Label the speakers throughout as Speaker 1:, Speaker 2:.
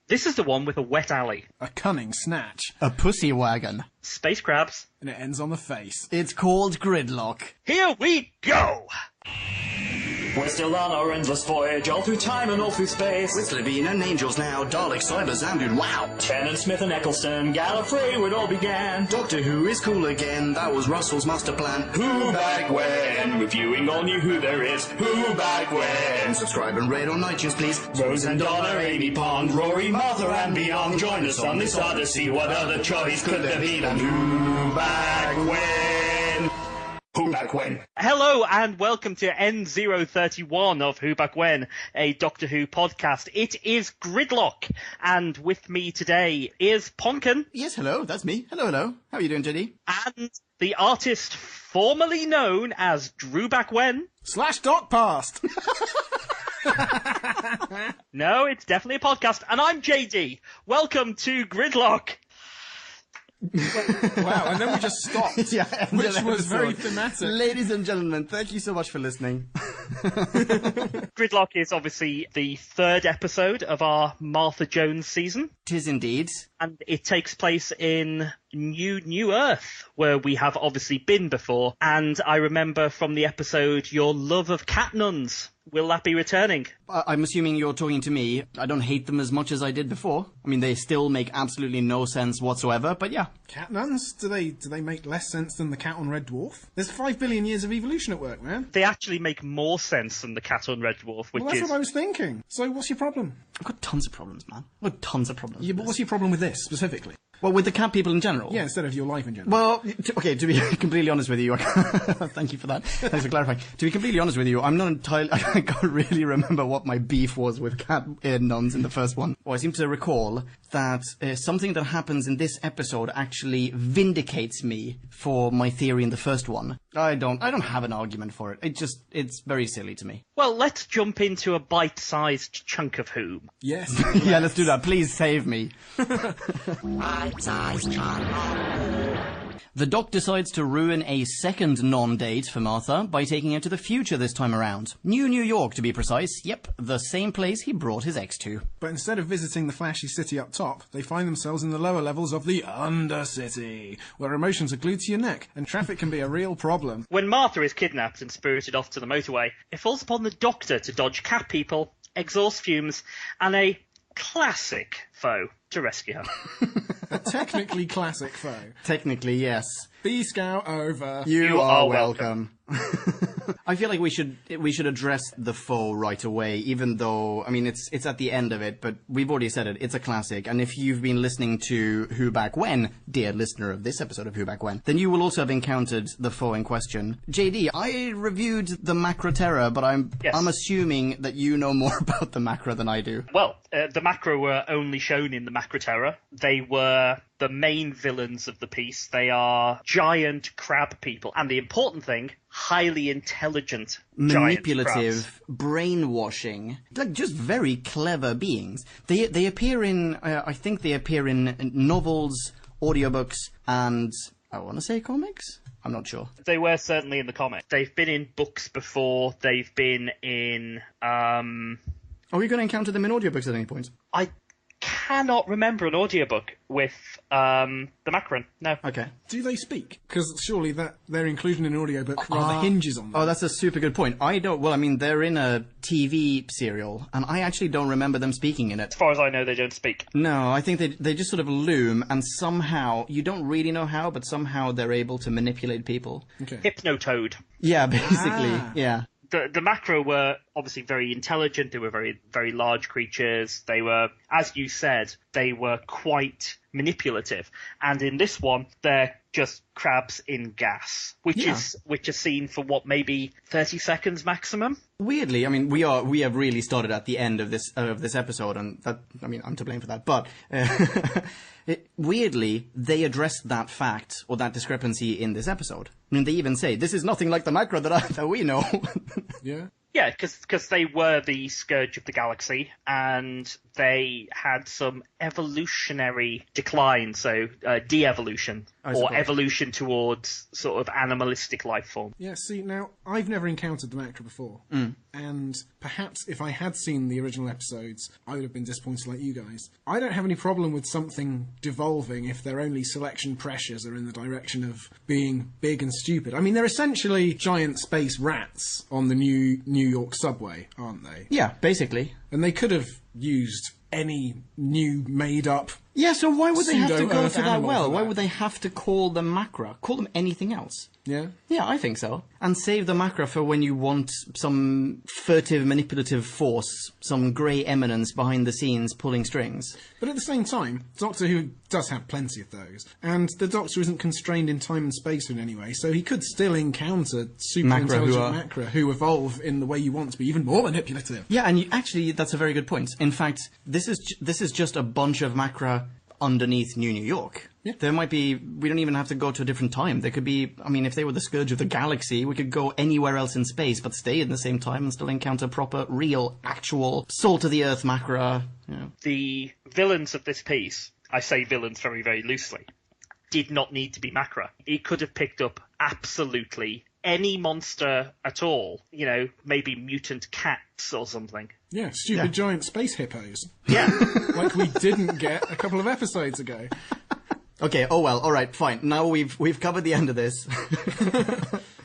Speaker 1: This is the one with a wet alley.
Speaker 2: A cunning snatch.
Speaker 3: A pussy wagon.
Speaker 1: Space crabs.
Speaker 2: And it ends on the face.
Speaker 3: It's called Gridlock.
Speaker 1: Here we go!
Speaker 4: We're still on our endless voyage, all through time and all through space.
Speaker 5: With Levine and Angels now, Daleks, Cybers, and wow!
Speaker 4: Tennant, Smith, and Eccleston, Gallifrey, where it all began.
Speaker 5: Doctor Who is cool again, that was Russell's master plan.
Speaker 4: Who back when? Reviewing all new Who there is. Who back when?
Speaker 5: Subscribe and rate on iTunes, please.
Speaker 4: Rose and Donna, Amy Pond, Rory, Martha, and beyond. Join us on this odyssey. What other choice could there be than Who back when? Who back when?
Speaker 1: Hello and welcome to N031 of Who Back When, a Doctor Who podcast. It is Gridlock, and with me today is Ponkin.
Speaker 3: Yes, hello, that's me. Hello. How are you doing, JD?
Speaker 1: And the artist formerly known as Drew Back When.
Speaker 2: / Doc Past.
Speaker 1: No, it's definitely a podcast. And I'm JD. Welcome to Gridlock.
Speaker 2: Wow, and then we just stopped,
Speaker 3: Yeah,
Speaker 2: which was very thematic.
Speaker 3: Ladies and gentlemen, thank you so much for listening.
Speaker 1: Gridlock is obviously the third episode of our Martha Jones season.
Speaker 3: 'Tis indeed.
Speaker 1: And it takes place in New Earth, where we have obviously been before. And I remember from the episode your love of cat nuns. Will that be returning?
Speaker 3: I'm assuming you're talking to me. I don't hate them as much as I did before. I mean, they still make absolutely no sense whatsoever, but yeah.
Speaker 2: Cat nuns? Do they make less sense than the cat on Red Dwarf? There's 5 billion years of evolution at work, man.
Speaker 1: They actually make more sense than the cat on Red Dwarf, which
Speaker 2: Well, that's
Speaker 1: is...
Speaker 2: what I was thinking. So what's your problem?
Speaker 3: I've got tons of problems, man. I've got tons of problems.
Speaker 2: Yeah,
Speaker 3: with
Speaker 2: but
Speaker 3: this.
Speaker 2: what's your problem with this, specifically?
Speaker 3: Well, with the cat people in general?
Speaker 2: Yeah, instead of your life in general.
Speaker 3: Well, okay, to be completely honest with you, thank you for that. Thanks for clarifying. To be completely honest with you, I'm not entirely, I can't really remember what my beef was with cat nuns in the first one. Well, I seem to recall that something that happens in this episode actually vindicates me for my theory in the first one. I don't have an argument for it. It's very silly to me.
Speaker 1: Well, let's jump into a bite-sized chunk of Whom.
Speaker 2: Yes.
Speaker 3: Yeah, let's do that. Please save me. The Doc decides to ruin a second non-date for Martha by taking her to the future this time around. New York, to be precise. Yep, the same place he brought his ex to.
Speaker 2: But instead of visiting the flashy city up top, they find themselves in the lower levels of the Undercity, where emotions are glued to your neck, and traffic can be a real problem.
Speaker 1: When Martha is kidnapped and spirited off to the motorway, it falls upon the Doctor to dodge cat people, exhaust fumes, and a classic foe to rescue her.
Speaker 2: A technically classic foe.
Speaker 3: Technically, yes.
Speaker 2: B-Scout over.
Speaker 3: You
Speaker 1: are
Speaker 3: are welcome. I feel like we should address the foe right away, even though, I mean, it's at the end of it, but we've already said it, it's a classic, and if you've been listening to Who Back When, dear listener of this episode of Who Back When, then you will also have encountered the foe in question. JD, I reviewed the Macra Terror, but I'm assuming that you know more about the Macra than I do.
Speaker 1: Well, the Macra were only shown in the Macra Terror. They were the main villains of the piece. They are giant crab people. And the important thing, highly intelligent
Speaker 3: Manipulative,
Speaker 1: giant crabs.
Speaker 3: brainwashing, like just very clever beings. They appear in, I think they appear in novels, audiobooks, and I want to say comics? I'm not sure.
Speaker 1: They were certainly in the comic. They've been in books before. They've been in...
Speaker 3: Are we going to encounter them in audiobooks at any point?
Speaker 1: I cannot remember an audiobook with the Macron. No.
Speaker 3: Okay.
Speaker 2: Do they speak? Because surely their inclusion in an audiobook rather hinges on that.
Speaker 3: Oh, that's a super good point. They're in a TV serial, and I actually don't remember them speaking in it.
Speaker 1: As far as I know, they don't speak.
Speaker 3: No, I think they just sort of loom, and somehow, you don't really know how, but somehow they're able to manipulate people.
Speaker 2: Okay.
Speaker 1: Hypnotoad.
Speaker 3: Yeah, basically, yeah.
Speaker 1: The Macro were obviously very intelligent. They were very, very large creatures. They were, as you said, they were quite manipulative. And in this one, they're just crabs in gas, which is seen for what, maybe 30 seconds maximum.
Speaker 3: Weirdly, I mean, we have really started at the end of this episode, and that, I mean, I'm to blame for that. But weirdly, they addressed that fact or that discrepancy in this episode. I mean, they even say this is nothing like the Macra that we know.
Speaker 2: Yeah.
Speaker 1: Yeah, because they were the scourge of the galaxy, and they had some evolutionary decline, so de-evolution, or evolution towards sort of animalistic life form.
Speaker 2: Yeah, see, now, I've never encountered the Macra before, and perhaps if I had seen the original episodes, I would have been disappointed like you guys. I don't have any problem with something devolving if their only selection pressures are in the direction of being big and stupid. I mean, they're essentially giant space rats on the New York subway, aren't they?
Speaker 3: Yeah, basically.
Speaker 2: And they could have used any new made-up...
Speaker 3: Yeah, so why would they have to go
Speaker 2: pseudo-Earth
Speaker 3: to that
Speaker 2: animal
Speaker 3: well?
Speaker 2: for
Speaker 3: Why
Speaker 2: that?
Speaker 3: would they have to call them Macra? Call them anything else.
Speaker 2: Yeah?
Speaker 3: Yeah, I think so. And save the Macra for when you want some furtive, manipulative force, some grey eminence behind the scenes pulling strings.
Speaker 2: But at the same time, Doctor Who does have plenty of those, and the Doctor isn't constrained in time and space in any way, so he could still encounter super-intelligent Macra who evolve in the way you want to be, even more manipulative.
Speaker 3: Yeah, and actually, that's a very good point. In fact, this is just a bunch of Macra underneath New York.
Speaker 2: Yeah.
Speaker 3: There might be, we don't even have to go to a different time. There could be, I mean, if they were the scourge of the galaxy, we could go anywhere else in space, but stay in the same time and still encounter proper, real, actual, salt-of-the-earth Macra. Yeah.
Speaker 1: The villains of this piece, I say villains very, very loosely, did not need to be Macra. It could have picked up absolutely any monster at all. You know, maybe mutant cats or something.
Speaker 2: Yeah, stupid giant space hippos.
Speaker 1: Yeah.
Speaker 2: Like we didn't get a couple of episodes ago.
Speaker 3: Okay, oh well, alright, fine. Now we've covered the end of this.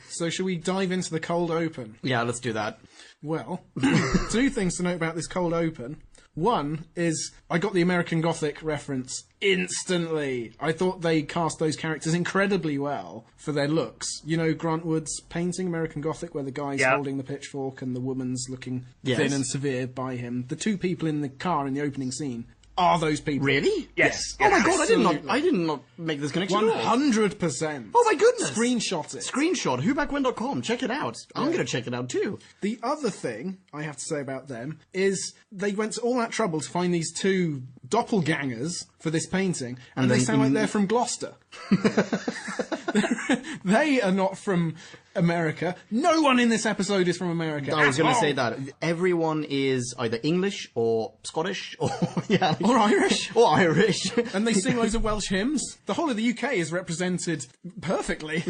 Speaker 2: So shall we dive into the cold open?
Speaker 3: Yeah, let's do that.
Speaker 2: Well, two things to note about this cold open. One is I got the American Gothic reference instantly. I thought they cast those characters incredibly well for their looks. You know Grant Wood's painting, American Gothic, where the guy's holding the pitchfork and the woman's looking thin and severe by him. The two people in the car in the opening scene are those people.
Speaker 3: Really?
Speaker 1: Yes.
Speaker 3: Oh my god,
Speaker 2: Absolutely.
Speaker 3: I did not make this connection at all.
Speaker 2: 100%.
Speaker 3: Oh my goodness.
Speaker 2: Screenshot it.
Speaker 3: Screenshot, whobackwhen.com, check it out. I'm going to check it out too.
Speaker 2: The other thing I have to say about them is they went to all that trouble to find these two doppelgangers for this painting, and they sound like they're from Gloucester. They are not from America. No one in this episode is from America.
Speaker 3: I was going to say that. Everyone is either English or Scottish or
Speaker 2: Or Irish.
Speaker 3: Or Irish.
Speaker 2: And they sing loads of Welsh hymns. The whole of the UK is represented perfectly.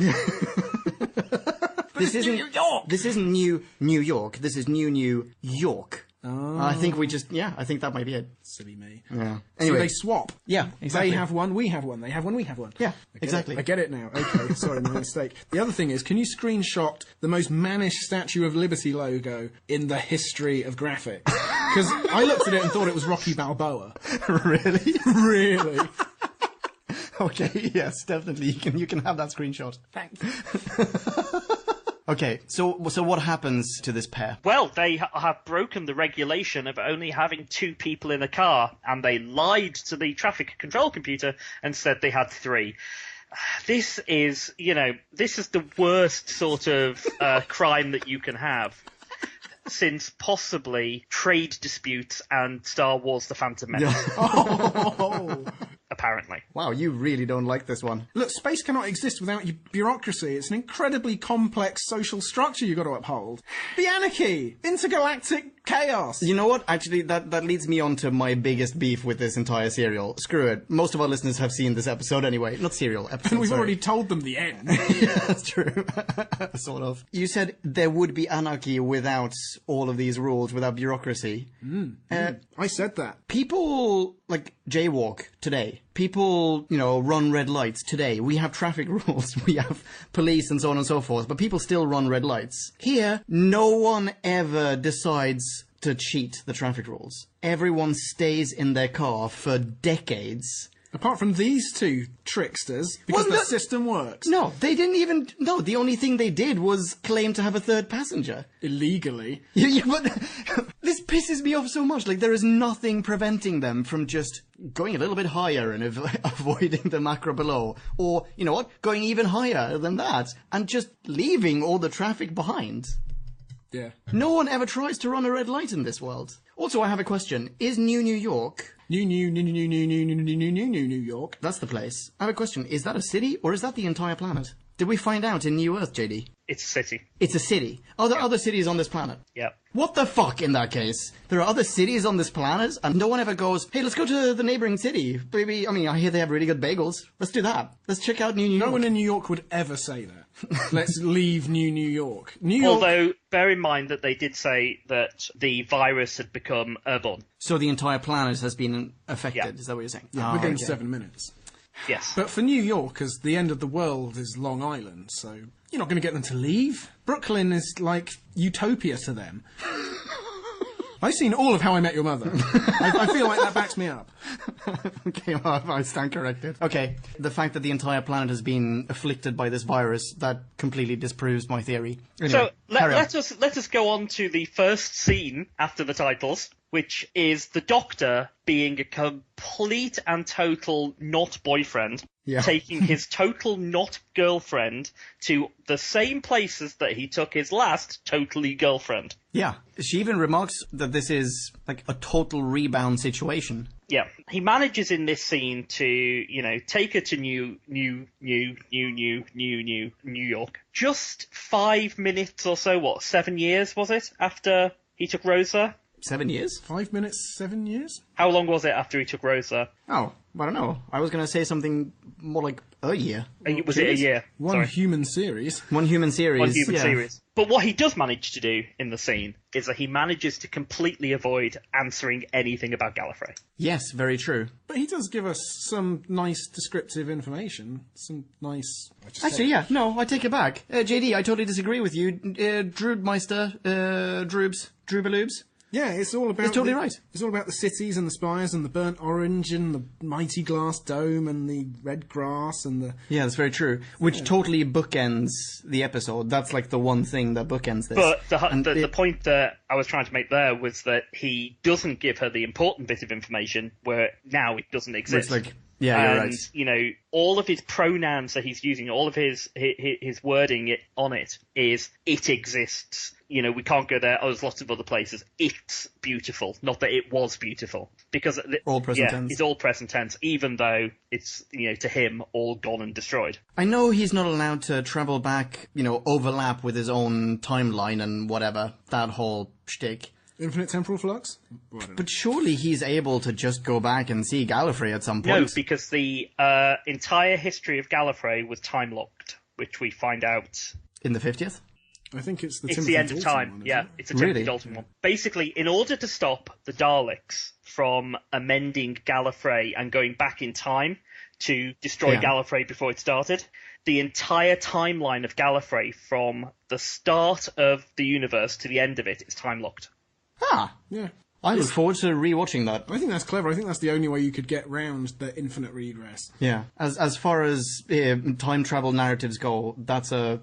Speaker 3: This isn't New York. This isn't New York. This is New York.
Speaker 2: Oh.
Speaker 3: I think I think that might be it.
Speaker 2: Silly me.
Speaker 3: Yeah.
Speaker 2: So
Speaker 3: Anyway,
Speaker 2: they swap.
Speaker 3: Yeah, exactly.
Speaker 2: They have one, we have one. They have one, we have one.
Speaker 3: Yeah,
Speaker 2: I get it now. Okay, sorry, my mistake. The other thing is, can you screenshot the most mannish Statue of Liberty logo in the history of graphics? Because I looked at it and thought it was Rocky Balboa.
Speaker 3: Really?
Speaker 2: Really?
Speaker 3: Okay, yes, definitely. You can have that screenshot.
Speaker 2: Thanks.
Speaker 3: Okay, so what happens to this pair?
Speaker 1: Well, they have broken the regulation of only having two people in a car, and they lied to the traffic control computer and said they had three. This is the worst sort of crime that you can have since possibly trade disputes and Star Wars: The Phantom Menace.
Speaker 2: Oh.
Speaker 1: Apparently.
Speaker 3: Wow, you really don't like this one.
Speaker 2: Look, space cannot exist without bureaucracy. It's an incredibly complex social structure you've got to uphold. The anarchy! Intergalactic chaos!
Speaker 3: You know what? Actually, that leads me on to my biggest beef with this entire serial. Screw it. Most of our listeners have seen this episode anyway. Not serial, episode,
Speaker 2: And we've
Speaker 3: sorry.
Speaker 2: already told them the end.
Speaker 3: Yeah, that's true. Sort of. You said there would be anarchy without all of these rules, without bureaucracy.
Speaker 2: I said that.
Speaker 3: People, like, jaywalk today. People, run red lights today. We have traffic rules. We have police and so on and so forth. But people still run red lights. Here, no one ever decides to cheat the traffic rules. Everyone stays in their car for decades.
Speaker 2: Apart from these two tricksters, because the system works.
Speaker 3: No, they didn't even... No, the only thing they did was claim to have a third passenger.
Speaker 2: Illegally.
Speaker 3: Yeah, but this pisses me off so much. Like, there is nothing preventing them from just going a little bit higher and avoiding the Macra below. Or, you know what, going even higher than that and just leaving all the traffic behind.
Speaker 2: Yeah.
Speaker 3: No one ever tries to run a red light in this world. Also, I have a question. Is New York...
Speaker 2: New York.
Speaker 3: That's the place. I have a question. Is that a city or is that the entire planet? Did we find out in New Earth, JD?
Speaker 1: It's a city.
Speaker 3: It's a city. Are there other cities on this planet?
Speaker 1: Yeah.
Speaker 3: What the fuck, in that case? There are other cities on this planet, and no one ever goes, hey, let's go to the neighboring city. Maybe, I mean, I hear they have really good bagels. Let's do that. Let's check out New York.
Speaker 2: No one in New York would ever say that. Let's leave New York. New York.
Speaker 1: Although, bear in mind that they did say that the virus had become airborne.
Speaker 3: So the entire planet has been affected,
Speaker 1: Yeah.
Speaker 3: is that what you're saying?
Speaker 2: Yeah, we're going 7 minutes.
Speaker 1: Yes.
Speaker 2: But for New York, as the end of the world is Long Island, so you're not going to get them to leave. Brooklyn is like utopia to them. I've seen all of How I Met Your Mother. I feel like that backs me up.
Speaker 3: Okay, well, I stand corrected. Okay, the fact that the entire planet has been afflicted by this virus, that completely disproves my theory. Anyway,
Speaker 1: So
Speaker 3: carry on.
Speaker 1: let us go on to the first scene after the titles, which is the Doctor being a complete and total not boyfriend,
Speaker 3: Yeah.
Speaker 1: taking his total not girlfriend to the same places that he took his last totally girlfriend.
Speaker 3: Yeah, she even remarks that this is like a total rebound situation.
Speaker 1: Yeah, he manages in this scene to, you know, take her to New York. Just 5 minutes or so, 7 years was it, after he took Rosa?
Speaker 3: 7 years?
Speaker 2: 5 minutes, 7 years?
Speaker 1: How long was it after he took Rosa?
Speaker 3: Oh, I don't know. I was going to say something more like a year.
Speaker 1: Was it a year?
Speaker 2: One
Speaker 1: Sorry.
Speaker 2: human series.
Speaker 3: One human series.
Speaker 1: One human
Speaker 3: yeah.
Speaker 1: series. But what he does manage to do in the scene is that he manages to completely avoid answering anything about Gallifrey.
Speaker 3: Yes, very true.
Speaker 2: But he does give us some nice descriptive information. Some nice...
Speaker 3: Actually, yeah, no, I take it back. JD, I totally disagree with you. Droobmeister, Droobaloobs.
Speaker 2: Yeah, it's all about...
Speaker 3: It's totally right.
Speaker 2: It's all about the cities and the spires and the burnt orange and the mighty glass dome and the red grass and the...
Speaker 3: Yeah, that's very true. Which totally bookends the episode. That's like the one thing that bookends this.
Speaker 1: But the point that I was trying to make there was that he doesn't give her the important bit of information where now it doesn't exist.
Speaker 3: It's like, yeah, you're
Speaker 1: and,
Speaker 3: right.
Speaker 1: you know, all of his pronouns that he's using, all of his wording on it is, it exists. You know, we can't go there. Oh, there's lots of other places. It's beautiful. Not that it was beautiful. Because
Speaker 3: All present tense.
Speaker 1: it's all present tense, even though it's, you know, to him, all gone and destroyed.
Speaker 3: I know he's not allowed to travel back, you know, overlap with his own timeline and whatever, that whole shtick.
Speaker 2: Infinite temporal flux? Well, I don't know.
Speaker 3: But surely he's able to just go back and see Gallifrey at some
Speaker 1: No,
Speaker 3: point.
Speaker 1: because the entire history of Gallifrey was time-locked, which we find out...
Speaker 3: In the 50th?
Speaker 2: I think it's the
Speaker 1: It's
Speaker 2: Timothy
Speaker 1: the end of
Speaker 2: Dalton
Speaker 1: time.
Speaker 2: one, isn't
Speaker 1: Yeah,
Speaker 2: it?
Speaker 1: it's a Timothy
Speaker 3: Really?
Speaker 1: Dalton one. Basically, in order to stop the Daleks from amending Gallifrey and going back in time to destroy
Speaker 3: Yeah.
Speaker 1: Gallifrey before it started, the entire timeline of Gallifrey from the start of the universe to the end of it is time-locked.
Speaker 3: Ah,
Speaker 2: Yeah.
Speaker 3: I look forward to rewatching that.
Speaker 2: I think that's clever. I think that's the only way you could get round the infinite regress.
Speaker 3: Yeah, as far as time travel narratives go, that's a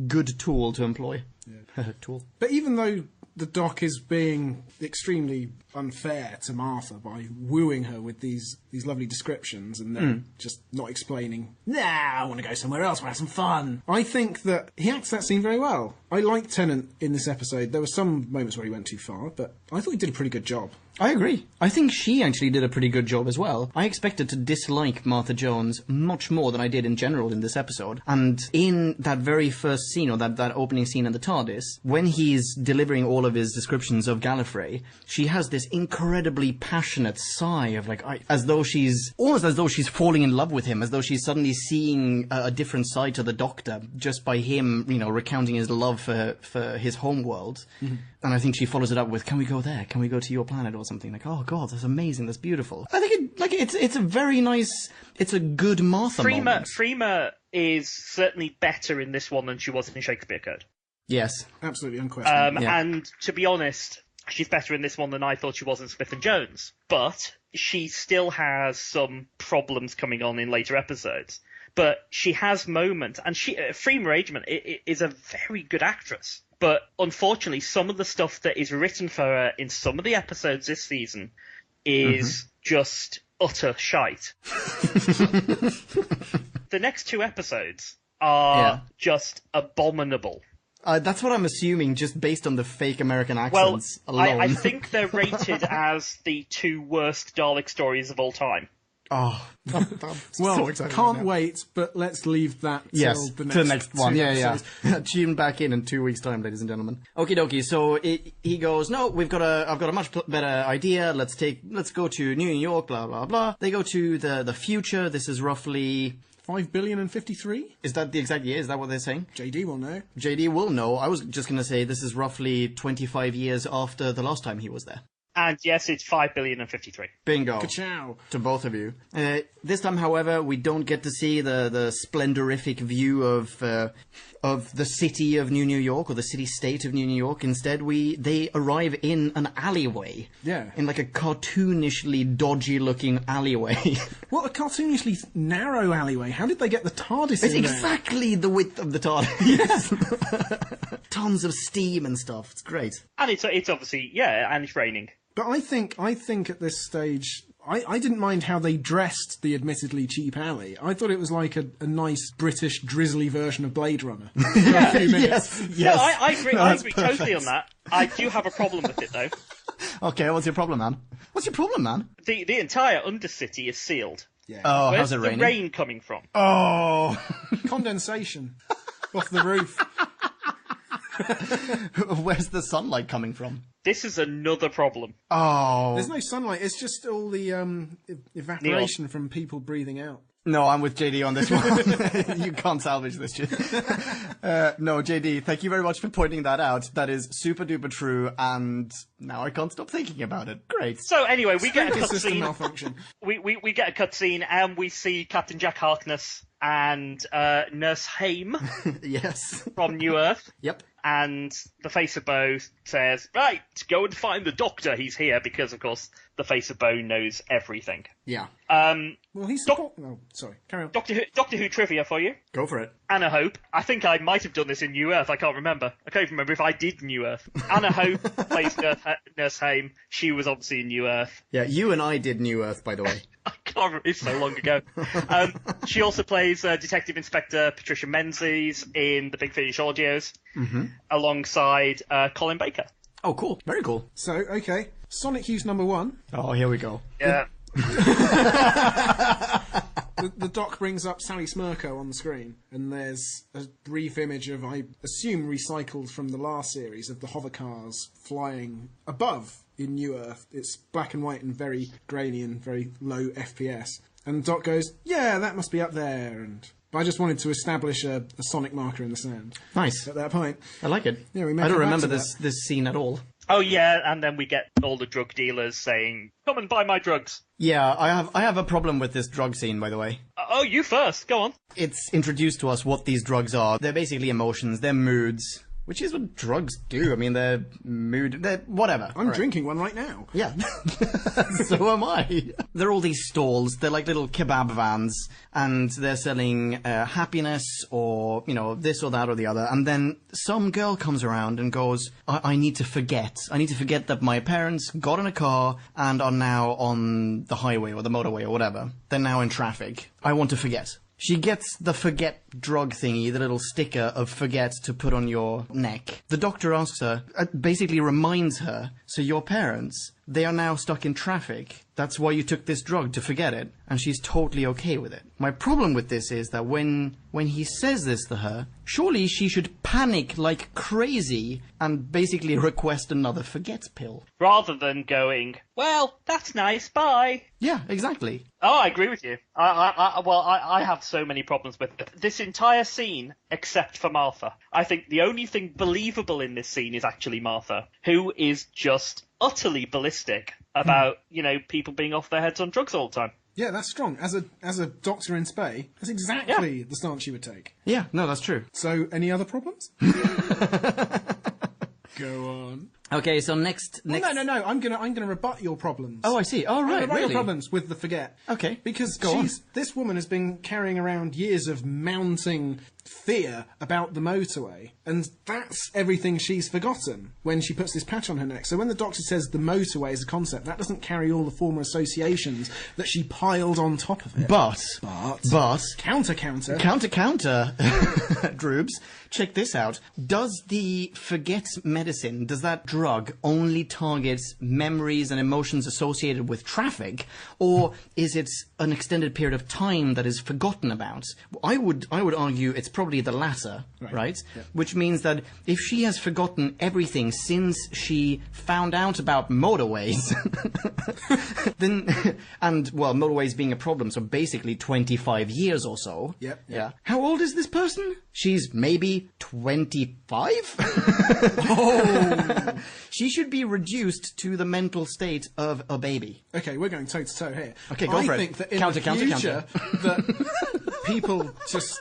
Speaker 3: good tool to employ. Yeah. Tool.
Speaker 2: But even though the Doc is being extremely unfair to Martha by wooing her with these lovely descriptions and then just not explaining, nah, I want to go somewhere else, we'll have some fun. I think that he acts that scene very well. I like Tennant in this episode. There were some moments where he went too far, but I thought he did a pretty good job.
Speaker 3: I agree. I think she actually did a pretty good job as well. I expected to dislike Martha Jones much more than I did in general in this episode. And in that very first scene, or that opening scene in the TARDIS, when he's delivering all of his descriptions of Gallifrey, she has this incredibly passionate sigh of like, almost as though she's falling in love with him, as though she's suddenly seeing a different side to the Doctor just by him, you know, recounting his love for his home world. Mm-hmm. And I think she follows it up with, can we go there? Can we go to your planet or something? Like, oh God, that's amazing, that's beautiful. I think it's a very nice, it's a good Martha moment.
Speaker 1: Freema is certainly better in this one than she was in Shakespeare Code.
Speaker 3: Yes.
Speaker 2: Absolutely unquestionable.
Speaker 3: Yeah.
Speaker 1: And to be honest, she's better in this one than I thought she was in Smith and Jones. But she still has some problems coming on in later episodes. But she has moments, and Freema Agyeman is a very good actress. But unfortunately, some of the stuff that is written for her in some of the episodes this season is just utter shite. The next two episodes are just abominable.
Speaker 3: That's what I'm assuming, just based on the fake American accents alone.
Speaker 1: I think they're rated as the two worst Dalek stories of all time.
Speaker 3: Oh,
Speaker 2: Well,
Speaker 3: so excited
Speaker 2: can't
Speaker 3: right now.
Speaker 2: wait, but let's leave that till
Speaker 3: Yes,
Speaker 2: the
Speaker 3: to the next one.
Speaker 2: two
Speaker 3: Yeah,
Speaker 2: episodes.
Speaker 3: Tune back in 2 weeks' time, ladies and gentlemen. Okie dokie. So he goes, no, I've got a much better idea. Let's go to New York. Blah blah blah. They go to the future. This is roughly.
Speaker 2: 5 billion and 53?
Speaker 3: Is that the exact year? Is that what they're saying?
Speaker 2: JD will know.
Speaker 3: JD will know. I was just going to say this is roughly 25 years after the last time he was there.
Speaker 1: And yes, it's 5 billion and 53.
Speaker 3: Bingo.
Speaker 2: Ka-chow.
Speaker 3: To both of you. This time, however, we don't get to see the splendorific view of the city of New York, or the city-state of New York. Instead, they arrive in an alleyway.
Speaker 2: Yeah.
Speaker 3: In like a cartoonishly dodgy-looking alleyway.
Speaker 2: What a cartoonishly narrow alleyway. How did they get the TARDIS
Speaker 3: It's
Speaker 2: in there?
Speaker 3: exactly the width of the TARDIS. Yes. Tons of steam and stuff. It's great.
Speaker 1: And it's obviously, and it's raining.
Speaker 2: But I think at this stage, I didn't mind how they dressed the admittedly cheap alley. I thought it was like a nice British drizzly version of Blade Runner. For a few minutes.
Speaker 3: Yes.
Speaker 1: No, I agree.
Speaker 3: No,
Speaker 1: I
Speaker 3: that's
Speaker 1: agree
Speaker 3: perfect.
Speaker 1: totally on that. I do have a problem with it though.
Speaker 3: Okay, what's your problem, man? What's your problem, man?
Speaker 1: The entire Undercity is sealed.
Speaker 2: Yeah.
Speaker 3: Oh,
Speaker 1: Where's
Speaker 3: how's it
Speaker 1: the
Speaker 3: raining?
Speaker 1: rain coming from?
Speaker 3: Oh.
Speaker 2: Condensation off the roof.
Speaker 3: Where's the sunlight coming from?
Speaker 1: This is another problem.
Speaker 3: Oh.
Speaker 2: There's no sunlight. It's just all the evaporation from people breathing out.
Speaker 3: No, I'm with JD on this one. You can't salvage this shit. No, JD, thank you very much for pointing that out. That is super duper true, and now I can't stop thinking about it. Great.
Speaker 1: So anyway, we get a
Speaker 2: Sprinkler system
Speaker 1: cutscene.
Speaker 2: malfunction.
Speaker 1: We get a cutscene, and we see Captain Jack Harkness and Nurse Haim
Speaker 3: Yes.
Speaker 1: from New Earth.
Speaker 3: Yep.
Speaker 1: And the Face of Boe says, right, go and find the Doctor. He's here because, of course, the Face of Boe knows everything.
Speaker 3: Yeah.
Speaker 2: Well, he's... Oh, sorry. Carry on.
Speaker 1: Doctor Who trivia for you.
Speaker 3: Go for it.
Speaker 1: Anna Hope. I think I might have done this in New Earth. I can't remember. I can't even remember if I did New Earth. Anna Hope plays Nurse Haim. She was obviously in New Earth.
Speaker 3: Yeah, you and I did New Earth, by the way.
Speaker 1: I can't remember. It's so long ago. She also plays Detective Inspector Patricia Menzies in the Big Finish audios, alongside Colin Baker.
Speaker 3: Oh, cool. Very cool.
Speaker 2: So, okay. Sonic Hughes number 1.
Speaker 3: Oh, here we go.
Speaker 1: Yeah.
Speaker 2: The doc brings up Sally Smirko on the screen, and there's a brief image of, I assume, recycled from the last series, of the hover cars flying above in New Earth. It's black and white and very grainy and very low FPS. And Doc goes, yeah, that must be up there. But I just wanted to establish a sonic marker in the sand.
Speaker 3: Nice.
Speaker 2: At that point.
Speaker 3: I like it.
Speaker 2: Yeah, we may
Speaker 3: I don't
Speaker 2: come back
Speaker 3: remember
Speaker 2: to
Speaker 3: this scene at all.
Speaker 1: Oh yeah, and then we get all the drug dealers saying, "Come and buy my drugs."
Speaker 3: Yeah, I have a problem with this drug scene, by the way.
Speaker 1: Oh, you first. Go on.
Speaker 3: It's introduced to us what these drugs are. They're basically emotions, they're moods, which is what drugs do. I mean, they're whatever.
Speaker 2: I'm drinking one right now.
Speaker 3: Yeah, so am I. There are all these stalls. They're like little kebab vans, and they're selling happiness or, this or that or the other. And then some girl comes around and goes, I need to forget. I need to forget that my parents got in a car and are now on the highway or the motorway or whatever. They're now in traffic. I want to forget. She gets the forget drug thingy, the little sticker of forget to put on your neck. The doctor asks her, basically reminds her, so your parents, they are now stuck in traffic. That's why you took this drug, to forget it. And she's totally okay with it. My problem with this is that when he says this to her, surely she should panic like crazy and basically request another forget pill.
Speaker 1: Rather than going, well, that's nice, bye.
Speaker 3: Yeah, exactly.
Speaker 1: Oh, I agree with you. I have so many problems with it. This entire scene, except for Martha. I think the only thing believable in this scene is actually Martha, who is just utterly ballistic about, people being off their heads on drugs all the time.
Speaker 2: Yeah, that's strong. As a doctor in Spey, that's exactly the stance she would take.
Speaker 3: Yeah, no, that's true.
Speaker 2: So, any other problems? Go on.
Speaker 3: Okay, so next.
Speaker 2: No. I'm gonna rebut your problems.
Speaker 3: Oh, I see. Oh, right,
Speaker 2: rebut
Speaker 3: really?
Speaker 2: your problems with the forget.
Speaker 3: Okay,
Speaker 2: because
Speaker 3: go on.
Speaker 2: This woman has been carrying around years of mounting fear about the motorway, and that's everything she's forgotten when she puts this patch on her neck. So when the doctor says the motorway is a concept, that doesn't carry all the former associations that she piled on top of it.
Speaker 3: But
Speaker 2: counter.
Speaker 3: Droobs, check this out. Does the forget medicine, does that drug only targets memories and emotions associated with traffic, or is it an extended period of time that is forgotten about? I would argue it's probably the latter, right?
Speaker 2: Yeah.
Speaker 3: Which means that if she has forgotten everything since she found out about motorways, then, and, well, motorways being a problem, so basically 25 years or so.
Speaker 2: Yep.
Speaker 3: Yeah. How old is this person? She's maybe 25?
Speaker 2: Oh!
Speaker 3: She should be reduced to the mental state of a baby.
Speaker 2: Okay, we're going toe to toe here.
Speaker 3: Okay, go for it.
Speaker 2: I think that in
Speaker 3: Counter,
Speaker 2: the
Speaker 3: counter,
Speaker 2: future, that people just,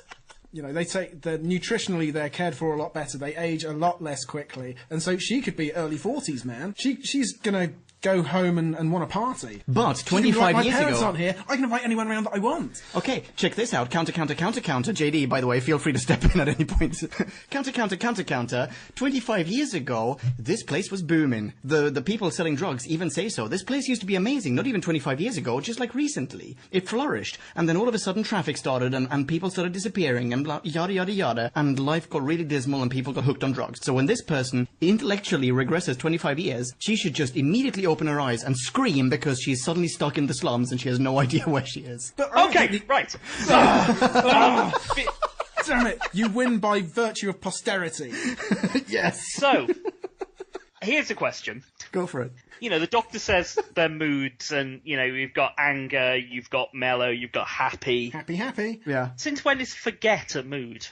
Speaker 2: you know, nutritionally they're cared for a lot better. They age a lot less quickly, and so she could be early 40s, man. She's gonna go home and want a party.
Speaker 3: But
Speaker 2: She's gonna be
Speaker 3: 25
Speaker 2: like,
Speaker 3: years
Speaker 2: my parents
Speaker 3: ago...
Speaker 2: aren't here. I can invite anyone around that I want.
Speaker 3: Okay, check this out. Counter, counter, counter, counter. JD, by the way, feel free to step in at any point. Counter, counter, counter, counter. 25 years ago, this place was booming. The people selling drugs even say so. This place used to be amazing, not even 25 years ago, just like recently. It flourished. And then all of a sudden traffic started and people started disappearing and blah, yada, yada, yada. And life got really dismal and people got hooked on drugs. So when this person intellectually regresses 25 years, she should just immediately open her eyes and scream because she's suddenly stuck in the slums and she has no idea where she is.
Speaker 2: But I don't
Speaker 1: Okay,
Speaker 2: think
Speaker 1: right.
Speaker 2: damn it! You win by virtue of posterity.
Speaker 3: Yes.
Speaker 1: So, here's a question.
Speaker 3: Go for it.
Speaker 1: You know, the Doctor says their moods, and, you know, you've got anger, you've got mellow, you've got happy.
Speaker 2: Happy.
Speaker 3: Yeah.
Speaker 1: Since when is forget a mood?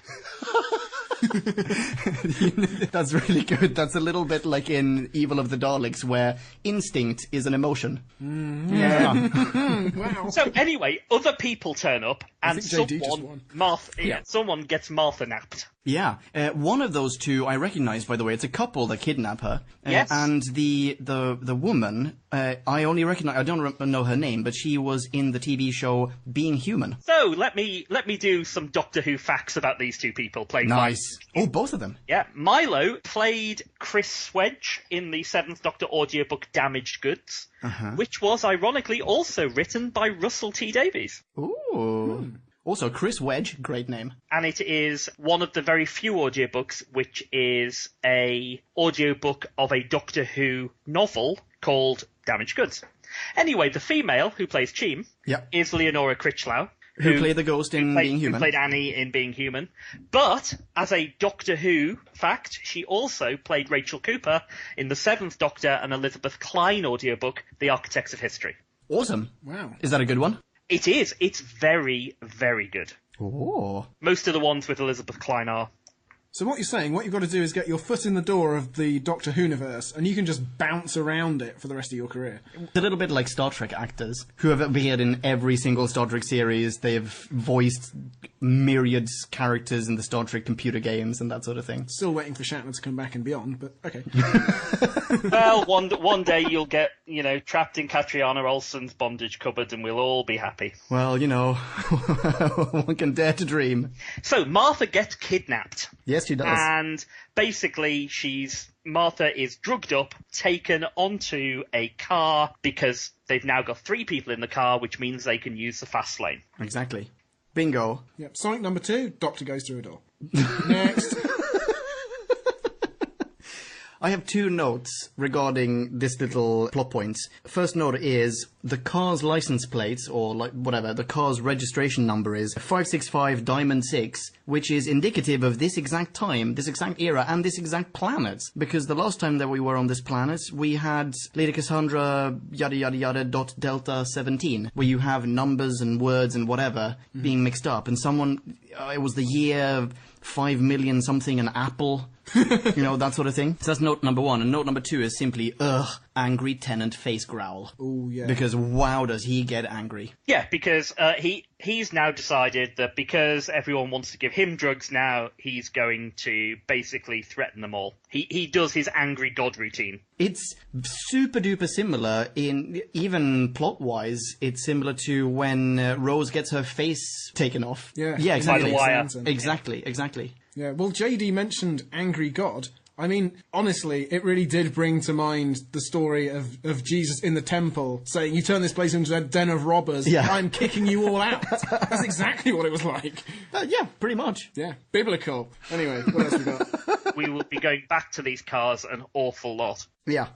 Speaker 3: That's really good. That's a little bit like in Evil of the Daleks, where instinct is an emotion. Yeah.
Speaker 2: Wow.
Speaker 1: So anyway, other people turn up, and
Speaker 2: think JD just won.
Speaker 1: someone gets Martha napped.
Speaker 3: Yeah. One of those two I recognize, by the way. It's a couple that kidnap her.
Speaker 1: Yes.
Speaker 3: And the woman, I only recognize, I don't know her name, but she was in the TV show Being Human.
Speaker 1: So let me do some Doctor Who facts about these two people played by...
Speaker 3: Nice. Oh, both of them.
Speaker 1: Yeah, Milo played Chris Swedge in the 7th Doctor audiobook Damaged Goods, which was ironically also written by Russell T Davies.
Speaker 3: Ooh. Also, Chris Wedge, great name.
Speaker 1: And it is one of the very few audiobooks which is a audiobook of a Doctor Who novel called Damaged Goods. Anyway, the female who plays Cheem is Leonora Critchlow.
Speaker 3: Who played the ghost in Being Human.
Speaker 1: Who played Annie in Being Human. But, as a Doctor Who fact, she also played Rachel Cooper in the 7th Doctor and Elizabeth Klein audiobook, The Architects of History.
Speaker 3: Awesome.
Speaker 2: Wow.
Speaker 3: Is that a good one?
Speaker 1: It is. It's very, very good.
Speaker 3: Oh.
Speaker 1: Most of the ones with Elizabeth Klein are.
Speaker 2: So what you're saying, what you've got to do is get your foot in the door of the Doctor Who-niverse, and you can just bounce around it for the rest of your career.
Speaker 3: It's a little bit like Star Trek actors who have appeared in every single Star Trek series. They have voiced myriad characters in the Star Trek computer games and that sort of thing.
Speaker 2: Still waiting for Shatner to come back and beyond, but okay.
Speaker 1: Well, one day you'll get, you know, trapped in Catriona Olsen's bondage cupboard and we'll all be happy.
Speaker 3: Well, you know, one can dare to dream.
Speaker 1: So, Martha gets kidnapped.
Speaker 3: Yes, she does.
Speaker 1: And basically, Martha is drugged up, taken onto a car because they've now got 3 people in the car, which means they can use the fast lane.
Speaker 3: Exactly. Bingo.
Speaker 2: Yep. Sonic number 2, Doctor goes through a door. Next.
Speaker 3: I have 2 notes regarding this little plot point. First note is the car's license plate, or like whatever, the car's registration number is 565 Diamond 6, which is indicative of this exact time, this exact era, and this exact planet. Because the last time that we were on this planet, we had Lady Cassandra yada yada yada dot Delta 17, where you have numbers and words and whatever being mixed up, and someone, it was the year 5 million something an apple. You know, that sort of thing. So that's note number 1. And note number 2 is simply, angry tenant face growl.
Speaker 2: Oh, yeah.
Speaker 3: Because wow, does he get angry.
Speaker 1: Yeah, because he's now decided that because everyone wants to give him drugs now, he's going to basically threaten them all. He does his angry god routine.
Speaker 3: It's super duper similar in, even plot-wise, it's similar to when Rose gets her face taken off.
Speaker 2: Yeah.
Speaker 3: Yeah, exactly.
Speaker 1: By the wire.
Speaker 3: Exactly.
Speaker 2: Yeah, well, JD mentioned Angry God. I mean, honestly, it really did bring to mind the story of Jesus in the temple saying, you turn this place into a den of robbers, I'm kicking you all out. That's exactly what it was like.
Speaker 3: Yeah, pretty much.
Speaker 2: Yeah, biblical. Anyway, what else we got?
Speaker 1: we will be going back to these cars an awful lot.
Speaker 3: Yeah.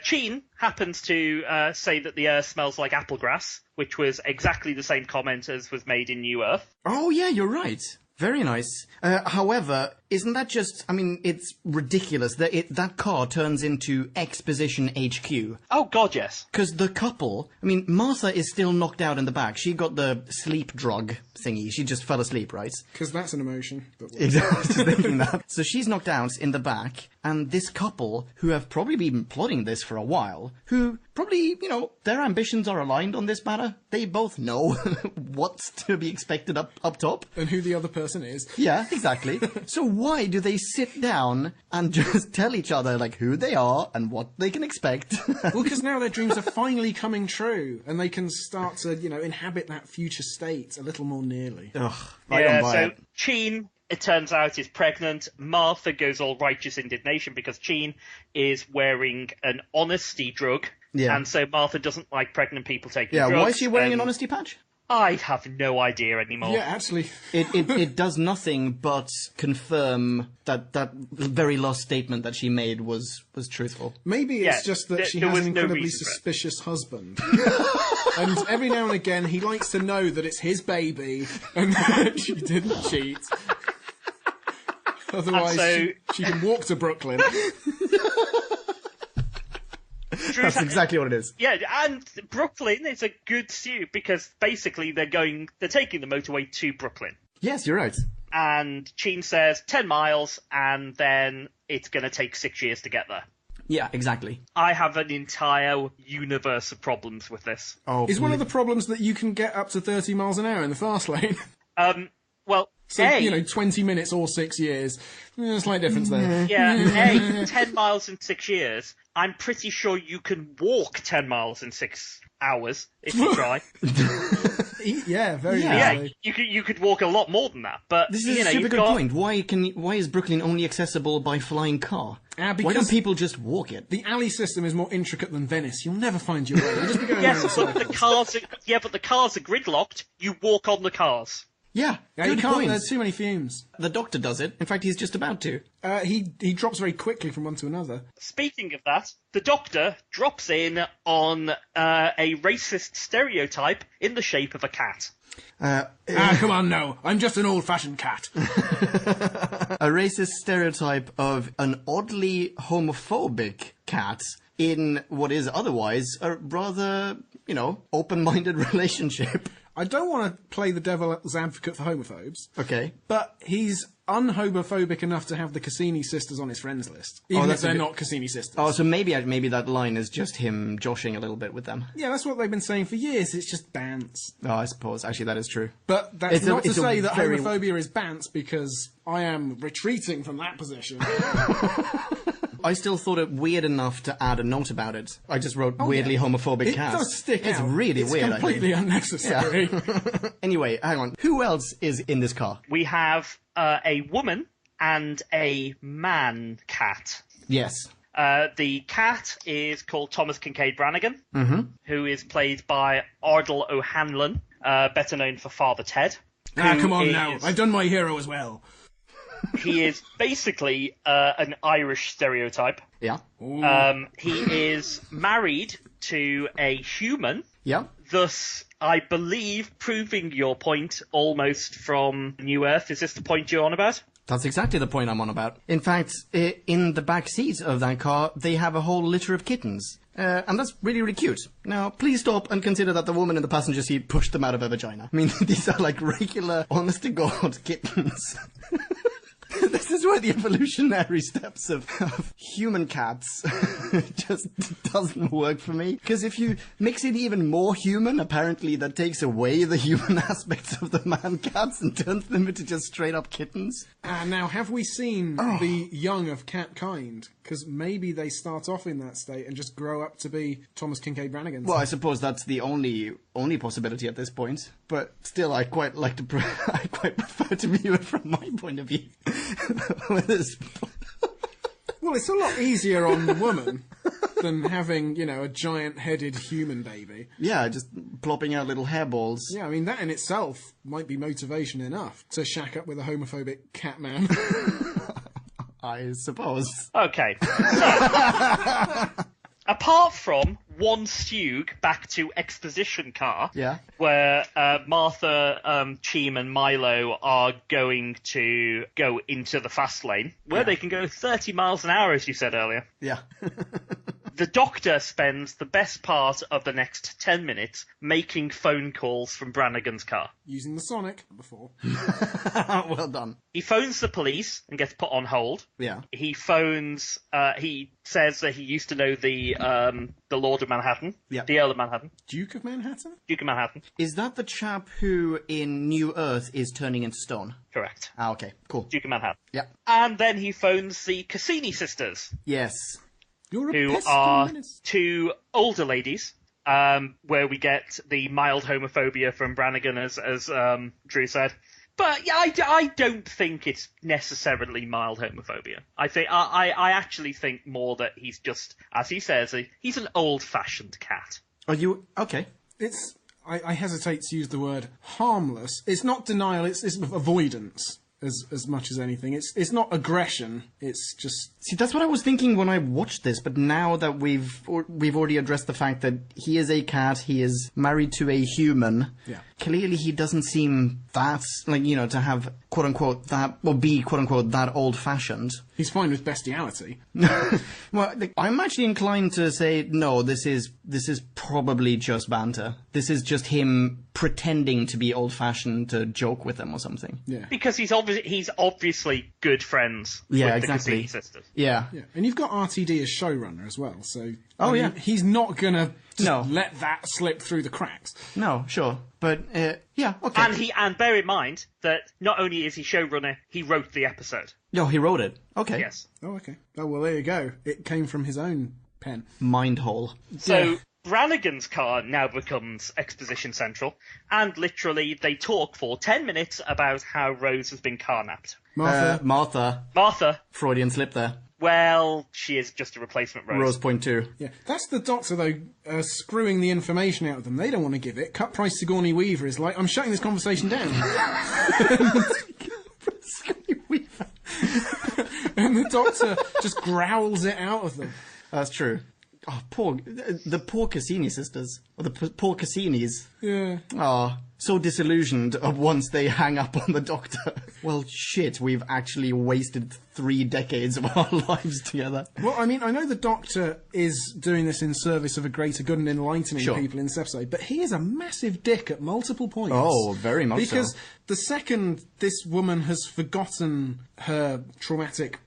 Speaker 1: Cheen happens to say that the air smells like apple grass, which was exactly the same comment as was made in New Earth.
Speaker 3: Oh, yeah, you're right. Very nice. However, isn't that just... I mean, it's ridiculous that that car turns into Exposition HQ.
Speaker 1: Oh, God, yes.
Speaker 3: Because the couple... I mean, Martha is still knocked out in the back. She got the sleep drug thingy. She just fell asleep, right?
Speaker 2: Because that's an emotion.
Speaker 3: Exactly, I was just thinking that. So she's knocked out in the back, and this couple, who have probably been plotting this for a while, who probably, you know, their ambitions are aligned on this matter. They both know what's to be expected up top.
Speaker 2: And who the other person is.
Speaker 3: Yeah, exactly. So why do they sit down and just tell each other, like, who they are and what they can expect?
Speaker 2: Well, because now their dreams are finally coming true, and they can start to, you know, inhabit that future state a little more nearly.
Speaker 3: Ugh, I don't buy
Speaker 1: so
Speaker 3: it.
Speaker 1: Cheen, it turns out, is pregnant. Martha goes all righteous indignation because Cheen is wearing an honesty drug.
Speaker 3: Yeah.
Speaker 1: And so Martha doesn't like pregnant people taking
Speaker 3: Yeah,
Speaker 1: drugs.
Speaker 3: why is she wearing an honesty patch?
Speaker 1: I have no idea anymore.
Speaker 2: Yeah, actually.
Speaker 3: It does nothing but confirm that very last statement that she made was truthful.
Speaker 2: Maybe it's just that she has an incredibly suspicious husband. And every now and again, he likes to know that it's his baby and that she didn't cheat. Otherwise, she can walk to Brooklyn.
Speaker 3: That's exactly what it is.
Speaker 1: Yeah, and Brooklyn is a good suit because basically they're taking the motorway to Brooklyn.
Speaker 3: Yes, you're right.
Speaker 1: And Cheen says 10 miles, and then it's going to take 6 years to get there.
Speaker 3: Yeah, exactly.
Speaker 1: I have an entire universe of problems with this.
Speaker 3: Oh,
Speaker 2: Is one of the problems that you can get up to 30 miles an hour in the fast lane?
Speaker 1: Well,
Speaker 2: So, 20 minutes or 6 years. Slight difference there.
Speaker 1: Yeah, 10 miles in 6 years. I'm pretty sure you can walk 10 miles in 6 hours if you try.
Speaker 2: Yeah, very
Speaker 1: Yeah,
Speaker 2: easily.
Speaker 1: you could walk a lot more than that. But
Speaker 3: This is a super good point. Why is Brooklyn only accessible by flying car? Why
Speaker 2: Because
Speaker 3: don't people just walk it?
Speaker 2: the alley system is more intricate than Venice. You'll never find your way. You'll just be going around in
Speaker 1: Yes, but the cars are gridlocked. You walk on the cars.
Speaker 3: Yeah,
Speaker 2: Yeah, you
Speaker 3: good
Speaker 2: can't.
Speaker 3: point.
Speaker 2: There's too many fumes.
Speaker 3: The Doctor does it. In fact, he's just about to.
Speaker 2: He drops very quickly from one to another.
Speaker 1: Speaking of that, the Doctor drops in on a racist stereotype in the shape of a cat.
Speaker 2: Come on, no. I'm just an old-fashioned cat.
Speaker 3: A racist stereotype of an oddly homophobic cat in what is otherwise a rather, open-minded relationship.
Speaker 2: I don't want to play the devil's advocate for homophobes.
Speaker 3: Okay.
Speaker 2: But he's unhomophobic enough to have the Cassini sisters on his friends list. Even if they're not Cassini sisters.
Speaker 3: Oh, so maybe that line is just him joshing a little bit with them.
Speaker 2: Yeah, that's what they've been saying for years. It's just bants.
Speaker 3: Oh, I suppose. Actually, that is true.
Speaker 2: But that's not to say that
Speaker 3: very...
Speaker 2: homophobia is bants, because I am retreating from that position.
Speaker 3: I still thought it weird enough to add a note about it. I just wrote weirdly homophobic cat.
Speaker 2: It does stick out.
Speaker 3: It's really weird.
Speaker 2: It's completely unnecessary.
Speaker 3: Yeah. Anyway, hang on. Who else is in this car?
Speaker 1: We have a woman and a man cat.
Speaker 3: Yes.
Speaker 1: The cat is called Thomas Kincaid Brannigan, who is played by Ardal O'Hanlon, better known for Father Ted.
Speaker 2: Come on now. I've done my hero as well.
Speaker 1: He is basically an Irish stereotype.
Speaker 3: Yeah.
Speaker 1: He is married to a human.
Speaker 3: Yeah.
Speaker 1: Thus, I believe, proving your point almost from New Earth. Is this the point you're on about?
Speaker 3: That's exactly the point I'm on about. In fact, in the back seat of that car, they have a whole litter of kittens. And that's really, really cute. Now, please stop and consider that the woman in the passenger seat pushed them out of her vagina. I mean, these are like regular, honest-to-God kittens. This is where the evolutionary steps of human cats just doesn't work for me. Because if you mix it even more human, apparently that takes away the human aspects of the man cats and turns them into just straight up kittens.
Speaker 2: Now, have we seen the young of cat kind? Because maybe they start off in that state and just grow up to be Thomas Kincaid Brannigan.
Speaker 3: Well, I suppose that's the only possibility at this point. But still, I quite prefer to view it from my point of view.
Speaker 2: Well, it's a lot easier on the woman than having, a giant-headed human baby.
Speaker 3: Yeah, just plopping out little hairballs.
Speaker 2: Yeah, I mean, that in itself might be motivation enough to shack up with a homophobic cat man.
Speaker 3: I suppose.
Speaker 1: Okay. So, apart from one Stug back to exposition car,
Speaker 3: Yeah.
Speaker 1: where Martha, Cheem, and Milo are going to go into the fast lane, where they can go 30 miles an hour, as you said earlier.
Speaker 3: Yeah.
Speaker 1: The Doctor spends the best part of the next 10 minutes making phone calls from Brannigan's car.
Speaker 2: Using the Sonic before.
Speaker 3: Well done.
Speaker 1: He phones the police and gets put on hold.
Speaker 3: Yeah.
Speaker 1: He phones. He says that he used to know the Lord of Manhattan,
Speaker 3: Yeah.
Speaker 1: the Earl of Manhattan,
Speaker 2: Duke of Manhattan?
Speaker 1: Duke of Manhattan.
Speaker 3: Is that the chap who in New Earth is turning into stone?
Speaker 1: Correct.
Speaker 3: Ah, okay. Cool.
Speaker 1: Duke of Manhattan.
Speaker 3: Yeah.
Speaker 1: And then he phones the Cassini sisters,
Speaker 3: Yes.
Speaker 2: You're a
Speaker 1: who
Speaker 2: pesky
Speaker 1: are
Speaker 2: menace.
Speaker 1: two older ladies. Where we get the mild homophobia from Brannigan, as Drew said. But yeah, I don't think it's necessarily mild homophobia. I actually think more that he's just, as he says, he's an old-fashioned cat.
Speaker 3: Are you okay?
Speaker 2: It's... I hesitate to use the word harmless. It's not denial, it's avoidance as much as anything. It's not aggression, it's just...
Speaker 3: See, that's what I was thinking when I watched this, but now that we've already addressed the fact that he is a cat, he is married to a human, clearly he doesn't seem that, to have, quote-unquote, that, or be, quote-unquote, that old-fashioned.
Speaker 2: He's fine with bestiality.
Speaker 3: Well, I'm actually inclined to say, no, this is probably just banter. This is just him pretending to be old-fashioned to joke with them or something.
Speaker 2: Yeah.
Speaker 1: Because he's obviously good friends with
Speaker 3: Yeah,
Speaker 1: the
Speaker 3: exactly.
Speaker 1: Cassini sisters.
Speaker 3: Yeah.
Speaker 2: Yeah, and you've got RTD as showrunner as well, so...
Speaker 3: Oh,
Speaker 2: I mean,
Speaker 3: yeah.
Speaker 2: he's not gonna just
Speaker 3: No.
Speaker 2: let that slip through the cracks.
Speaker 3: No, sure. But, yeah, okay.
Speaker 1: And bear in mind that not only is he showrunner, he wrote the episode.
Speaker 3: No, he wrote it. Okay.
Speaker 1: Yes.
Speaker 2: Oh, okay. Oh, well, there you go. It came from his own pen.
Speaker 3: Mind hole.
Speaker 1: So
Speaker 2: Yeah.
Speaker 1: Brannigan's car now becomes exposition central, and literally they talk for 10 minutes about how Rose has been carnapped.
Speaker 2: Martha.
Speaker 1: Martha,
Speaker 3: Freudian slip there.
Speaker 1: well, she is just a replacement Rose.
Speaker 3: Rose point 2.
Speaker 2: Yeah, that's the Doctor, though, screwing the information out of them. They don't want to give it. Cut price Sigourney Weaver is like, I'm shutting this conversation down. And the Doctor just growls it out of them.
Speaker 3: That's true. Oh, the poor Cassini sisters. Or the poor Cassinis.
Speaker 2: Yeah.
Speaker 3: Oh, so disillusioned once they hang up on the Doctor. Well, shit, we've actually wasted 3 decades of our lives together.
Speaker 2: Well, I mean, I know the Doctor is doing this in service of a greater good and enlightening
Speaker 3: Sure.
Speaker 2: people in this episode, but he is a massive dick at multiple points.
Speaker 3: Oh, very much so.
Speaker 2: Because the second this woman has forgotten her traumatic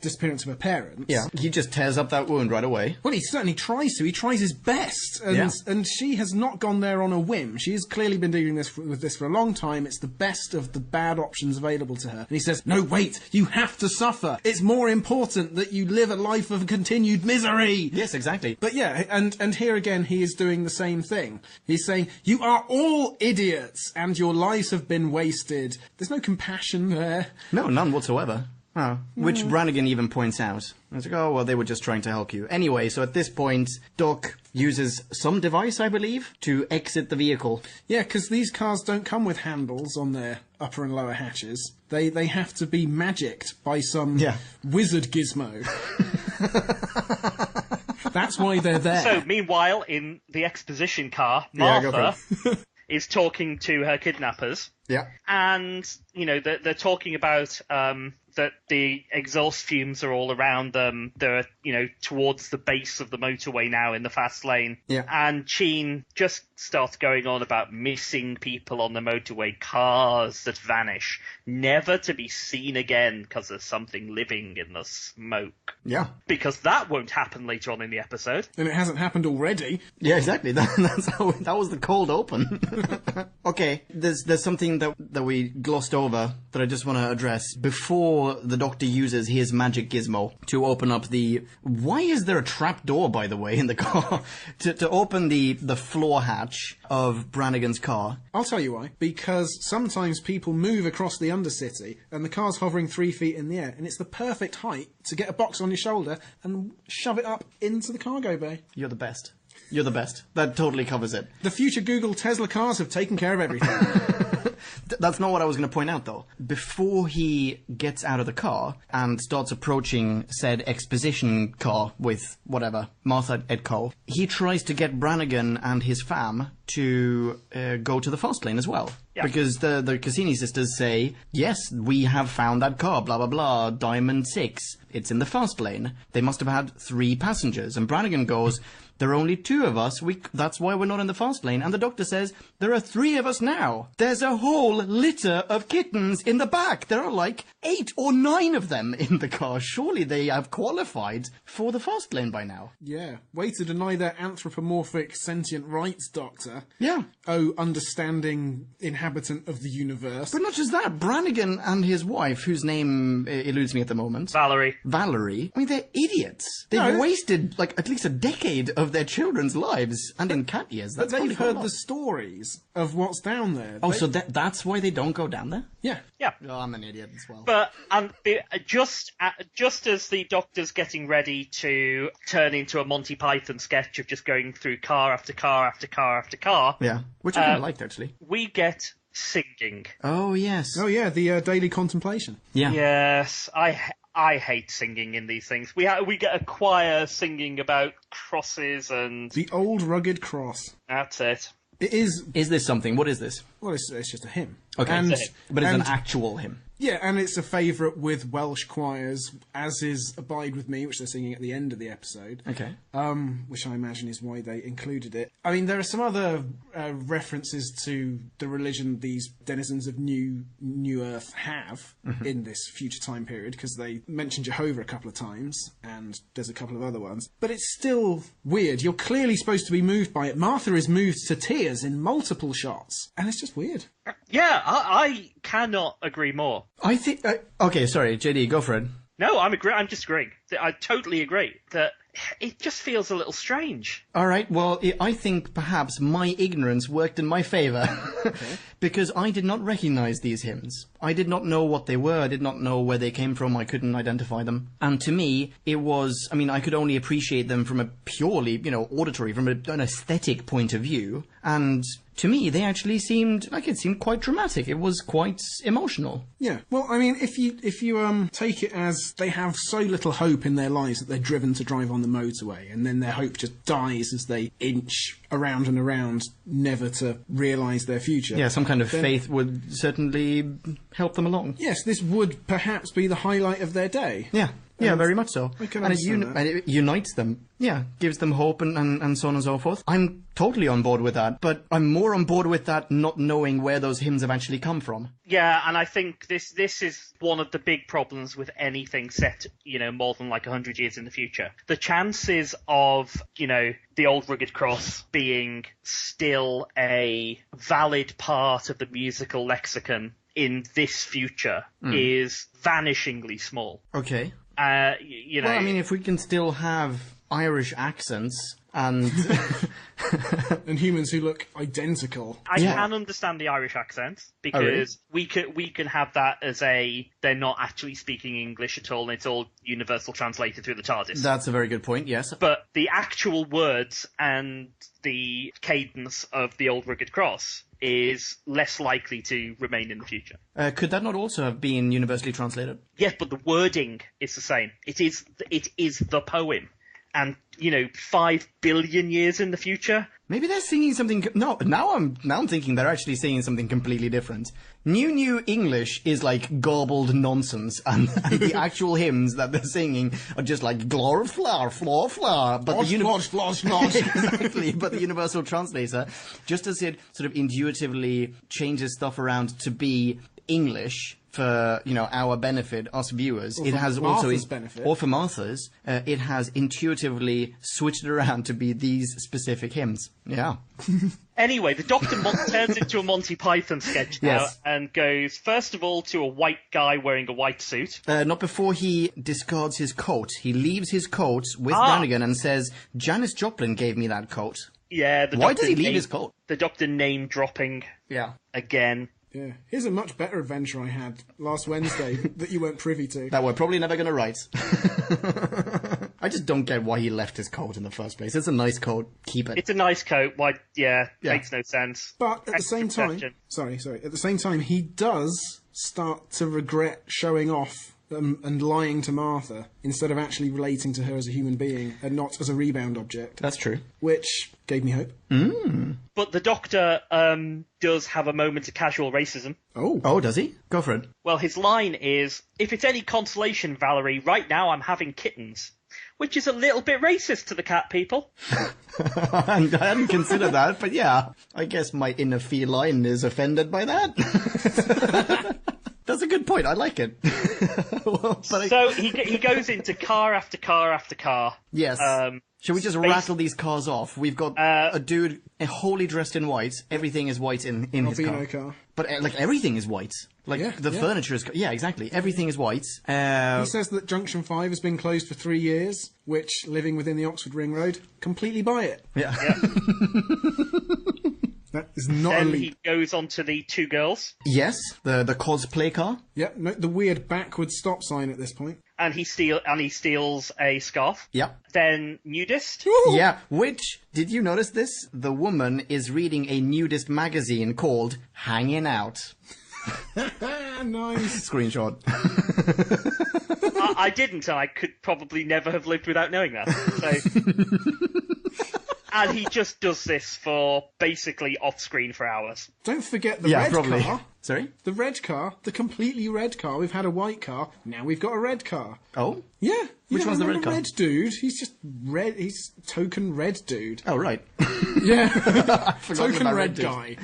Speaker 2: disappearance of her parents...
Speaker 3: Yeah, he just tears up that wound right away.
Speaker 2: Well, he certainly tries to. He tries his best. And she has not gone there on a whim. She has clearly been dealing with this for a long time. It's the best of the bad options available to her. And he says, no, wait, you have to suffer. It's more important that you live a life of continued misery.
Speaker 3: Yes, exactly.
Speaker 2: But yeah, and here again, he is doing the same thing. He's saying, you are all idiots, and your lives have been wasted. There's no compassion there.
Speaker 3: No, none whatsoever. Oh, which Brannigan even points out. It's like, oh, well, they were just trying to help you. Anyway, so at this point, Doc uses some device, I believe, to exit the vehicle.
Speaker 2: Yeah, because these cars don't come with handles on their upper and lower hatches. They have to be magicked by some wizard gizmo. That's why they're there.
Speaker 1: So, meanwhile, in the exposition car,
Speaker 3: Yeah, go
Speaker 1: Martha
Speaker 3: for it.
Speaker 1: is talking to her kidnappers.
Speaker 3: Yeah.
Speaker 1: And, they're talking about that the exhaust fumes are all around them. They're, towards the base of the motorway now in the fast lane.
Speaker 3: Yeah.
Speaker 1: And Sheen just starts going on about missing people on the motorway, cars that vanish, never to be seen again because there's something living in the smoke.
Speaker 3: Yeah.
Speaker 1: Because that won't happen later on in the episode.
Speaker 2: And it hasn't happened already.
Speaker 3: Yeah, exactly. That was the cold open. Okay, there's something that we glossed over that I just want to address. Before the Doctor uses his magic gizmo to open up why is there a trap door, by the way, in the car? to open the floor hatch of Brannigan's car.
Speaker 2: I'll tell you why. Because sometimes people move across the Undercity and the car's hovering 3 feet in the air, and it's the perfect height to get a box on your shoulder and shove it up into the cargo bay.
Speaker 3: You're the best. You're the best. That totally covers it.
Speaker 2: The future Google Tesla cars have taken care of everything.
Speaker 3: That's not what I was going to point out, though. Before he gets out of the car and starts approaching said exposition car with whatever, Martha et co., he tries to get Brannigan and his fam to go to the fast lane as well.
Speaker 1: Yeah.
Speaker 3: Because the Cassini sisters say, yes, we have found that car, blah, blah, blah, Diamond 6. It's in the fast lane. They must have had 3 passengers. And Brannigan goes, there are only 2 of us. That's why we're not in the fast lane. And the doctor says, there are 3 of us now. There's a whole litter of kittens in the back. There are like 8 or 9 of them in the car. Surely they have qualified for the fast lane by now.
Speaker 2: Yeah. Way to deny their anthropomorphic sentient rights, Doctor.
Speaker 3: Yeah.
Speaker 2: Oh, understanding inhabitant of the universe.
Speaker 3: But not just that. Brannigan and his wife, whose name eludes me at the moment.
Speaker 1: Valerie.
Speaker 3: I mean, they're idiots. They've wasted, like, at least a decade of their children's lives, and in cat years.
Speaker 2: But they've heard the stories of what's down there.
Speaker 3: Oh, so that's why they don't go down there?
Speaker 2: Yeah.
Speaker 1: Yeah.
Speaker 3: Oh, I'm an idiot as well.
Speaker 1: But just as the Doctor's getting ready to turn into a Monty Python sketch of just going through car after car after car after car,
Speaker 3: Yeah, which I kind of liked, actually.
Speaker 1: we get singing.
Speaker 3: Oh, yes.
Speaker 2: Oh, yeah, the daily contemplation.
Speaker 3: Yeah.
Speaker 1: Yes, I hate singing in these things. We get a choir singing about crosses and
Speaker 2: The old rugged cross.
Speaker 1: that's it.
Speaker 2: It is...
Speaker 3: Is this something? What is this?
Speaker 2: Well, it's just a hymn.
Speaker 3: Okay.
Speaker 2: And,
Speaker 3: But it's an
Speaker 2: and-
Speaker 3: actual hymn.
Speaker 2: Yeah, and it's a favourite with Welsh choirs, as is Abide With Me, which they're singing at the end of the episode.
Speaker 3: Okay.
Speaker 2: Which I imagine is why they included it. I mean, there are some other references to the religion these denizens of New Earth have in this future time period, because they mention Jehovah a couple of times, and there's a couple of other ones. But it's still weird. You're clearly supposed to be moved by it. Martha is moved to tears in multiple shots, and it's just weird.
Speaker 1: Yeah, I cannot agree more.
Speaker 3: I think... okay, sorry, JD, go for it.
Speaker 1: No, I'm just agreeing. I totally agree that it just feels a little strange.
Speaker 3: All right, well, I think perhaps my ignorance worked in my favour. Because I did not recognise these hymns. I did not know what they were. I did not know where they came from. I couldn't identify them. And to me, it was... I mean, I could only appreciate them from a purely, auditory, from an aesthetic point of view. And to me, they actually seemed quite dramatic. It was quite emotional.
Speaker 2: Yeah. Well, I mean, if you take it as they have so little hope in their lives that they're driven to drive on the motorway, and then their hope just dies as they inch around and around, never to realise their future.
Speaker 3: Yeah, some kind of faith would certainly help them along.
Speaker 2: Yes, this would perhaps be the highlight of their day.
Speaker 3: Yeah. Yeah, very much so.
Speaker 2: I can
Speaker 3: and
Speaker 2: understand that.
Speaker 3: it unites them. Yeah, gives them hope and so on and so forth. I'm totally on board with that, but I'm more on board with that not knowing where those hymns have actually come from.
Speaker 1: Yeah, and I think this is one of the big problems with anything set, more than like 100 years in the future. The chances of, the old rugged cross being still a valid part of the musical lexicon in this future is vanishingly small.
Speaker 3: Okay.
Speaker 1: Well,
Speaker 3: Well, I mean, if we can still have Irish accents and...
Speaker 2: And humans who look identical.
Speaker 1: I can understand the Irish accent because we can have that as they're not actually speaking English at all, and it's all universal translated through the TARDIS.
Speaker 3: That's a very good point, yes.
Speaker 1: But the actual words and the cadence of the old rugged cross is less likely to remain in the future.
Speaker 3: Could that not also have been universally translated?
Speaker 1: Yes, but the wording is the same. It is the poem. And, 5 billion years in the future?
Speaker 3: Maybe they're singing something... No, now I'm thinking they're actually singing something completely different. New English is like garbled nonsense, and the actual hymns that they're singing are just like glor flower, floor flower. But exactly. But the universal translator, just as it sort of intuitively changes stuff around to be English for our benefit, us viewers,
Speaker 2: or
Speaker 3: it has also
Speaker 2: benefit.
Speaker 3: Or for Martha's, it has intuitively switched it around to be these specific hymns. Yeah.
Speaker 1: Anyway, the Doctor turns into a Monty Python sketch now
Speaker 3: Yes.
Speaker 1: and goes, first of all, to a white guy wearing a white suit.
Speaker 3: Not before he discards his coat. He leaves his coat with Brannigan and says, Janis Joplin gave me that coat.
Speaker 1: Yeah,
Speaker 3: Why does he leave his coat?
Speaker 1: The Doctor name dropping
Speaker 3: Yeah.
Speaker 1: again.
Speaker 2: Yeah. Here's a much better adventure I had last Wednesday that you weren't privy to.
Speaker 3: That we're probably never going to write. I just don't get why he left his coat in the first place. It's a nice coat. Keep it.
Speaker 1: It's a nice coat. Why? Yeah, makes no sense.
Speaker 2: But at the same time, sorry. At the same time, he does start to regret showing off and lying to Martha instead of actually relating to her as a human being and not as a rebound object.
Speaker 3: That's true.
Speaker 2: Which gave me hope.
Speaker 1: But the Doctor does have a moment of casual racism.
Speaker 3: Oh, does he? Go for it.
Speaker 1: Well, his line is, "If it's any consolation, Valerie, right now I'm having kittens." Which is a little bit racist to the cat people.
Speaker 3: I hadn't considered that, but yeah. I guess my inner feline is offended by that. That's a good point. I like it.
Speaker 1: So he goes into car after car after car.
Speaker 3: Yes. Shall we just rattle these cars off? We've got a dude wholly dressed in white. Everything is white in his car. But like everything is white. Like the furniture is... Yeah, exactly. Everything is white.
Speaker 2: He says that Junction 5 has been closed for 3 years, which, living within the Oxford Ring Road, completely buy it.
Speaker 3: Yeah.
Speaker 2: That is not
Speaker 1: then
Speaker 2: a leap.
Speaker 1: He goes on to the two girls.
Speaker 3: Yes, the cosplay car.
Speaker 2: Yep, no, the weird backward stop sign at this point.
Speaker 1: And he steals a scarf.
Speaker 3: Yeah.
Speaker 1: Then nudist.
Speaker 2: Ooh.
Speaker 3: Yeah, which, did you notice this? The woman is reading a nudist magazine called Hanging Out.
Speaker 2: Nice.
Speaker 3: Screenshot.
Speaker 1: I didn't, and I could probably never have lived without knowing that. So. And he just does this for basically off-screen for hours.
Speaker 2: Don't forget the red car.
Speaker 3: Sorry?
Speaker 2: The red car, the completely red car. We've had a white car, now we've got a red car.
Speaker 3: Oh?
Speaker 2: Yeah.
Speaker 3: Which one's the red car?
Speaker 2: Red dude. He's just red. He's token red dude.
Speaker 3: Oh, right.
Speaker 2: Yeah.
Speaker 3: Token
Speaker 2: red guy.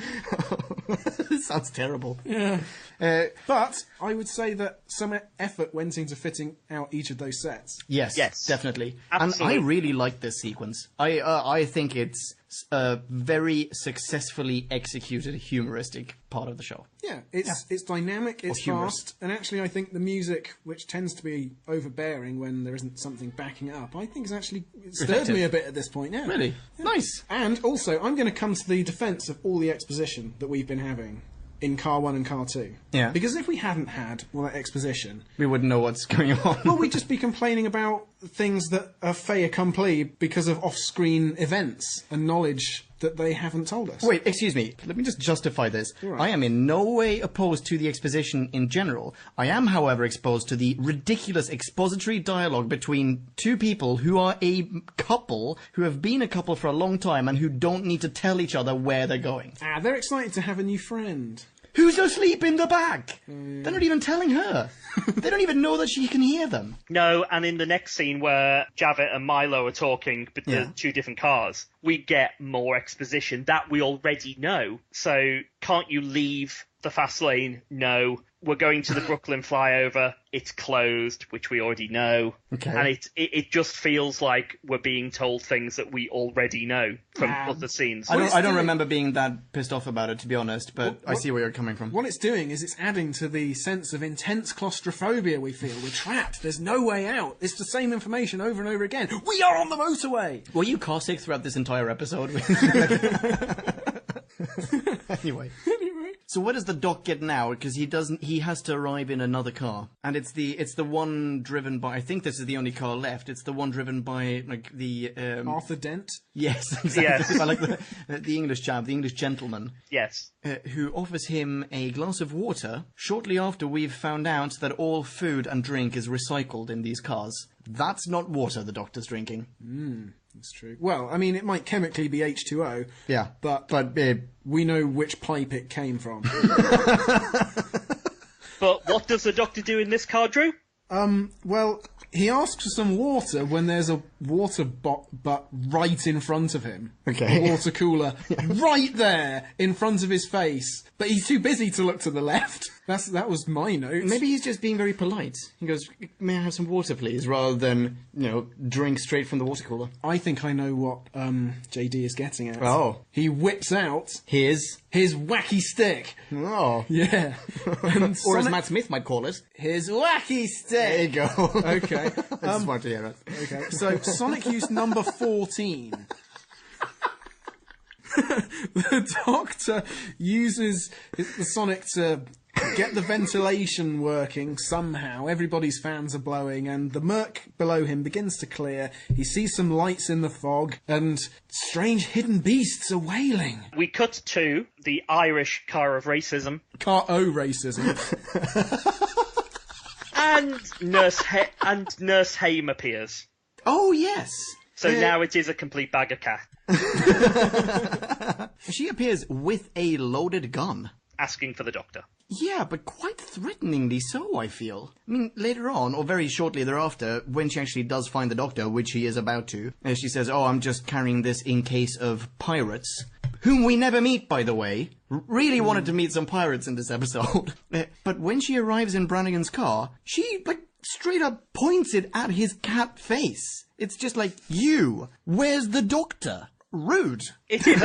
Speaker 3: This sounds terrible.
Speaker 2: Yeah. But I would say that some effort went into fitting out each of those sets.
Speaker 3: Yes, definitely.
Speaker 1: Absolutely.
Speaker 3: And I really like this sequence. I think it's a very successfully executed humoristic part of the show.
Speaker 2: Yeah, it's dynamic, it's fast, and actually I think the music, which tends to be overbearing when there isn't something backing it up, I think is actually stirred me a bit at this point now.
Speaker 3: Really?
Speaker 2: Yeah.
Speaker 3: Nice.
Speaker 2: And also, I'm going to come to the defence of all the exposition that we've been having in Car 1 and Car 2.
Speaker 3: Yeah.
Speaker 2: Because if we hadn't had all that exposition...
Speaker 3: We wouldn't know what's going on.
Speaker 2: Well, we'd just be complaining about things that are fait accompli because of off-screen events and knowledge that they haven't told us.
Speaker 3: Wait, excuse me. Let me just justify this.
Speaker 2: Right.
Speaker 3: I am in no way opposed to the exposition in general. I am, however, exposed to the ridiculous expository dialogue between two people who are a couple, who have been a couple for a long time, and who don't need to tell each other where they're going.
Speaker 2: They're excited to have a new friend.
Speaker 3: Who's asleep in the back? They're not even telling her. They don't even know that she can hear them.
Speaker 1: No, and in the next scene where Javet and Milo are talking, but the two different cars, we get more exposition that we already know. So, can't you leave the fast lane? No. We're going to the Brooklyn flyover. It's closed, which we already know.
Speaker 3: Okay.
Speaker 1: And it just feels like we're being told things that we already know from other scenes.
Speaker 3: I don't remember being that pissed off about it, to be honest, but I see where you're coming from.
Speaker 2: What it's doing is it's adding to the sense of intense claustrophobia we feel. We're trapped. There's no way out. It's the same information over and over again. We are on the motorway!
Speaker 3: Were you car sick throughout this entire episode? Anyway. So where does the Doc get now? Because he has to arrive in another car. And it's the one driven by, I think this is the only car left, it's the one driven by, like, the...
Speaker 2: Arthur Dent?
Speaker 3: Yes, exactly.
Speaker 1: Yes.
Speaker 3: I like the English chap, the English gentleman.
Speaker 1: Yes.
Speaker 3: Who offers him a glass of water shortly after we've found out that all food and drink is recycled in these cars. That's not water the Doctor's drinking.
Speaker 2: That's true. Well, I mean, it might chemically be H2O.
Speaker 3: Yeah.
Speaker 2: But we know which pipe it came from.
Speaker 1: But what does the Doctor do in this car, Drew?
Speaker 2: Well, he asks for some water when there's a water butt right in front of him.
Speaker 3: Okay.
Speaker 2: A water cooler right there in front of his face. But he's too busy to look to the left. That was my note.
Speaker 3: Maybe he's just being very polite. He goes, "May I have some water, please?" Rather than, drink straight from the water cooler.
Speaker 2: I think I know what JD is getting at.
Speaker 3: Oh.
Speaker 2: He whips out
Speaker 3: His
Speaker 2: wacky stick.
Speaker 3: Oh.
Speaker 2: Yeah. And
Speaker 3: Or as Matt Smith might call it,
Speaker 2: his wacky stick.
Speaker 3: there you go.
Speaker 2: Okay.
Speaker 3: That's smart to hear it.
Speaker 2: Okay. So Sonic use number 14. The Doctor uses the Sonic to get the ventilation working somehow. Everybody's fans are blowing, and the murk below him begins to clear. He sees some lights in the fog, and strange hidden beasts are wailing.
Speaker 1: We cut to the Irish car of racism.
Speaker 2: Car O racism.
Speaker 1: And Nurse Haim appears.
Speaker 3: Oh, yes.
Speaker 1: So now it is a complete bag of cat.
Speaker 3: She appears with a loaded gun.
Speaker 1: Asking for the doctor.
Speaker 3: Yeah, but quite threateningly so, I feel. I mean, later on, or very shortly thereafter, when she actually does find the doctor, which she is about to, she says, oh, I'm just carrying this in case of pirates. Whom we never meet, by the way. Really wanted to meet some pirates in this episode. But when she arrives in Brannigan's car, she, straight up points it at his cat face. It's just like, you, where's the doctor? Rude.
Speaker 1: It is.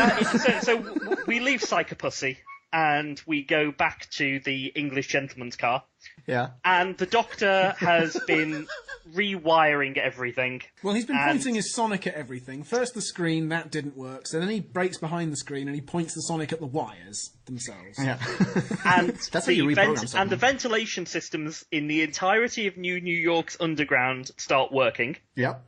Speaker 1: So we leave Psychopussy and we go back to the English gentleman's car.
Speaker 3: Yeah.
Speaker 1: And the doctor has been rewiring everything.
Speaker 2: Well, he's been pointing his sonic at everything. First the screen, that didn't work. So then he breaks behind the screen and he points the sonic at the wires themselves.
Speaker 3: Yeah.
Speaker 1: And
Speaker 3: That's how you reprogram something.
Speaker 1: And the ventilation systems in the entirety of New York's underground start working.
Speaker 3: Yep.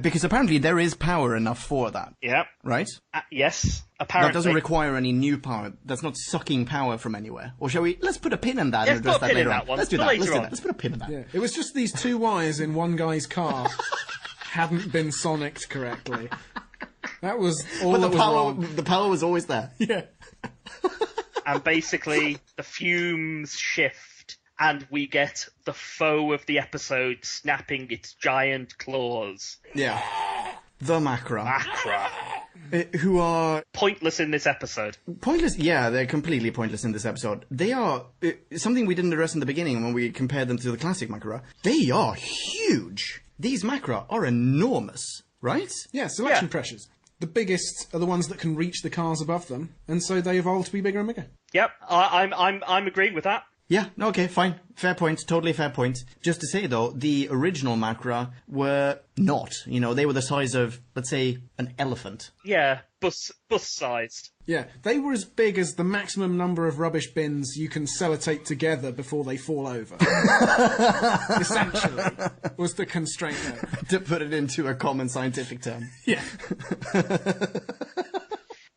Speaker 3: Because apparently there is power enough for that.
Speaker 1: Yep.
Speaker 3: Right?
Speaker 1: Yes, apparently.
Speaker 3: That doesn't require any new power. That's not sucking power from anywhere. Or shall we? Let's put a pin in that and address that later on.
Speaker 1: Let's do that.
Speaker 3: Let's put a pin in that.
Speaker 2: Yeah. It was just these two wires in one guy's car hadn't been sonicked correctly. That was all that was wrong.
Speaker 3: The power was always there.
Speaker 2: Yeah.
Speaker 1: And basically, the fumes shift. And we get the foe of the episode snapping its giant claws.
Speaker 3: Yeah. The Macra.
Speaker 1: Macra.
Speaker 3: Who are...
Speaker 1: pointless in this episode.
Speaker 3: Pointless? Yeah, they're completely pointless in this episode. They are... something we didn't address in the beginning when we compared them to the classic Macra. They are huge. These Macra are enormous, right?
Speaker 2: Yeah, selection pressures. The biggest are the ones that can reach the cars above them, and so they evolve to be bigger and bigger.
Speaker 1: Yep, I'm agreeing with that.
Speaker 3: Yeah, okay, fine. Fair point. Totally fair point. Just to say, though, the original Macra were not. They were the size of, let's say, an elephant.
Speaker 1: Yeah, bus-sized.
Speaker 2: Yeah, they were as big as the maximum number of rubbish bins you can sellotape together before they fall over. Essentially, was the constraint there.
Speaker 3: To put it into a common scientific term.
Speaker 2: Yeah.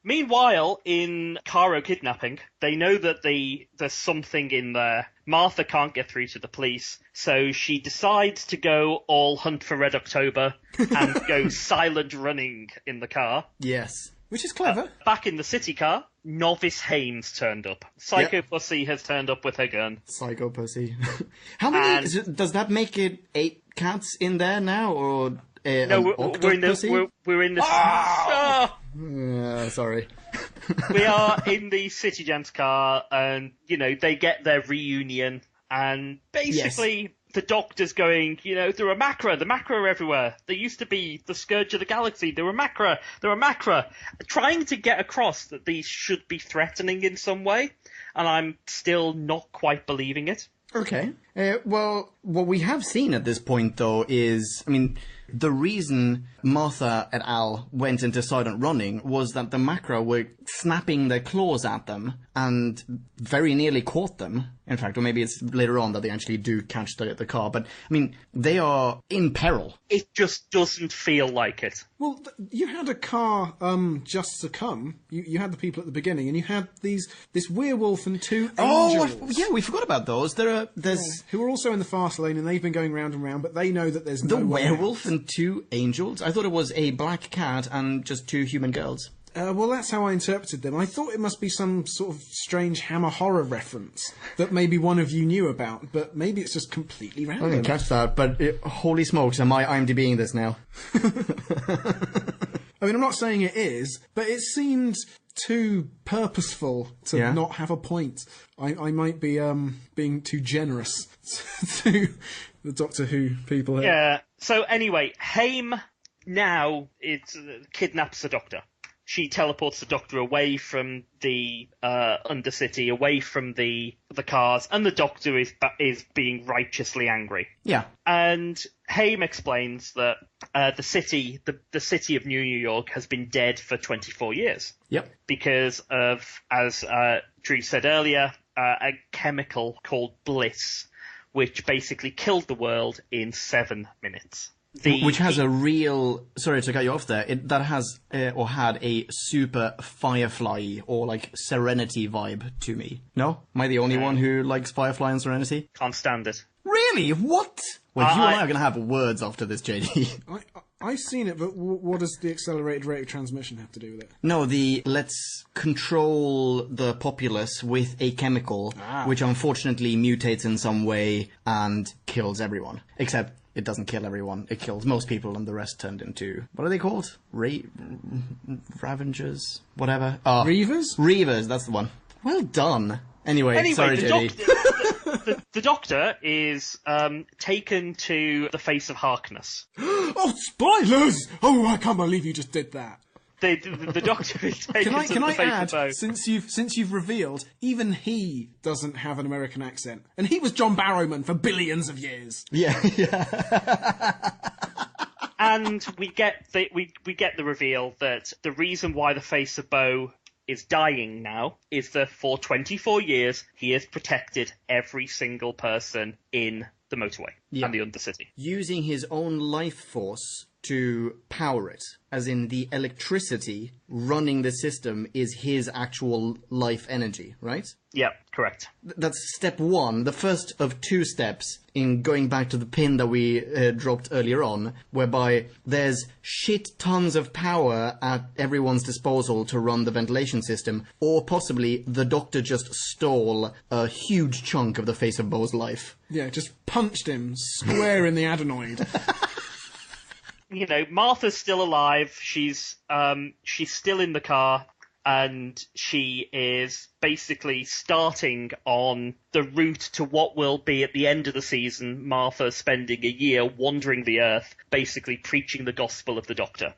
Speaker 1: Meanwhile, in Caro kidnapping, they know that there's something in there. Martha can't get through to the police, so she decides to go all Hunt for Red October and go silent running in the car.
Speaker 3: Yes.
Speaker 2: Which is clever.
Speaker 1: Back in the city car, Novice Hames turned up. Psychopussy has turned up with her gun.
Speaker 3: Psychopussy. How many... does that make it 8 cats in there now, or...
Speaker 1: no, we're in the...
Speaker 3: sorry.
Speaker 1: We are in the City Gems car, and, they get their reunion, and basically the Doctor's going, there are Macra, the Macra are everywhere. They used to be the scourge of the galaxy. There were Macra. Trying to get across that these should be threatening in some way, and I'm still not quite believing it.
Speaker 3: Okay. Well, what we have seen at this point, though, is, the reason Martha et al. Went into silent running was that the Macra were snapping their claws at them and very nearly caught them. In fact, or maybe it's later on that they actually do catch the car. But, they are in peril.
Speaker 1: It just doesn't feel like it.
Speaker 2: Well, you had a car just succumb. You had the people at the beginning, and you had this werewolf and 2 angels.
Speaker 3: Oh, yeah, we forgot about those. There's
Speaker 2: who are also in the fast lane, and they've been going round and round, but they know that there's
Speaker 3: the
Speaker 2: no
Speaker 3: werewolf and 2 angels. I thought it was a black cat and just 2 human girls.
Speaker 2: Well, that's how I interpreted them. I thought it must be some sort of strange Hammer horror reference that maybe one of you knew about, but maybe it's just completely random.
Speaker 3: I didn't catch that, but holy smokes, am I IMDbing this now?
Speaker 2: I'm not saying it is, but it seemed too purposeful to not have a point. I might be being too generous to the Doctor Who people here.
Speaker 1: Yeah, so anyway, Haim now kidnaps the Doctor. She teleports the Doctor away from the Undercity, away from the cars, and the Doctor is being righteously angry.
Speaker 3: Yeah.
Speaker 1: And Haim explains that the city of New York has been dead for 24 years.
Speaker 3: Yep.
Speaker 1: Because of, as Drew said earlier, a chemical called bliss, which basically killed the world in 7 minutes.
Speaker 3: Which has a real... Sorry to cut you off there. That has, or had a super Firefly or, like, Serenity vibe to me. No? Am I the only one who likes Firefly and Serenity?
Speaker 1: Can't stand it.
Speaker 3: Really? What? Well, you and I are going to have words after this, JD.
Speaker 2: I've seen it, but what does the accelerated rate of transmission have to do with it?
Speaker 3: No, let's control the populace with a chemical, which unfortunately mutates in some way and kills everyone. Except it doesn't kill everyone. It kills most people, and the rest turned into... What are they called? Ravengers? Whatever. Oh,
Speaker 2: Reavers?
Speaker 3: Reavers, that's the one. Well done. Anyway sorry, JD.
Speaker 1: The Doctor is taken to the face of Harkness.
Speaker 2: Oh, spoilers! Oh, I can't believe you just did that.
Speaker 1: The Doctor is taken to the face of Boe.
Speaker 2: Since you've revealed, even he doesn't have an American accent, and he was John Barrowman for billions of years.
Speaker 3: Yeah.
Speaker 1: And we get the reveal that the reason why the face of Boe is dying now is that for 24 years he has protected every single person in the motorway and the Undercity.
Speaker 3: Using his own life force to power it, as in the electricity running the system is his actual life energy, right?
Speaker 1: Yeah, correct.
Speaker 3: That's step one, the first of 2 steps in going back to the pin that we dropped earlier on, whereby there's shit tons of power at everyone's disposal to run the ventilation system, or possibly the Doctor just stole a huge chunk of the Face of Boe's life.
Speaker 2: Yeah, just punched him square in the adenoid.
Speaker 1: You know, Martha's still alive. She's still in the car, and she is basically starting on the route to what will be at the end of the season, Martha spending a year wandering the earth, basically preaching the gospel of the Doctor.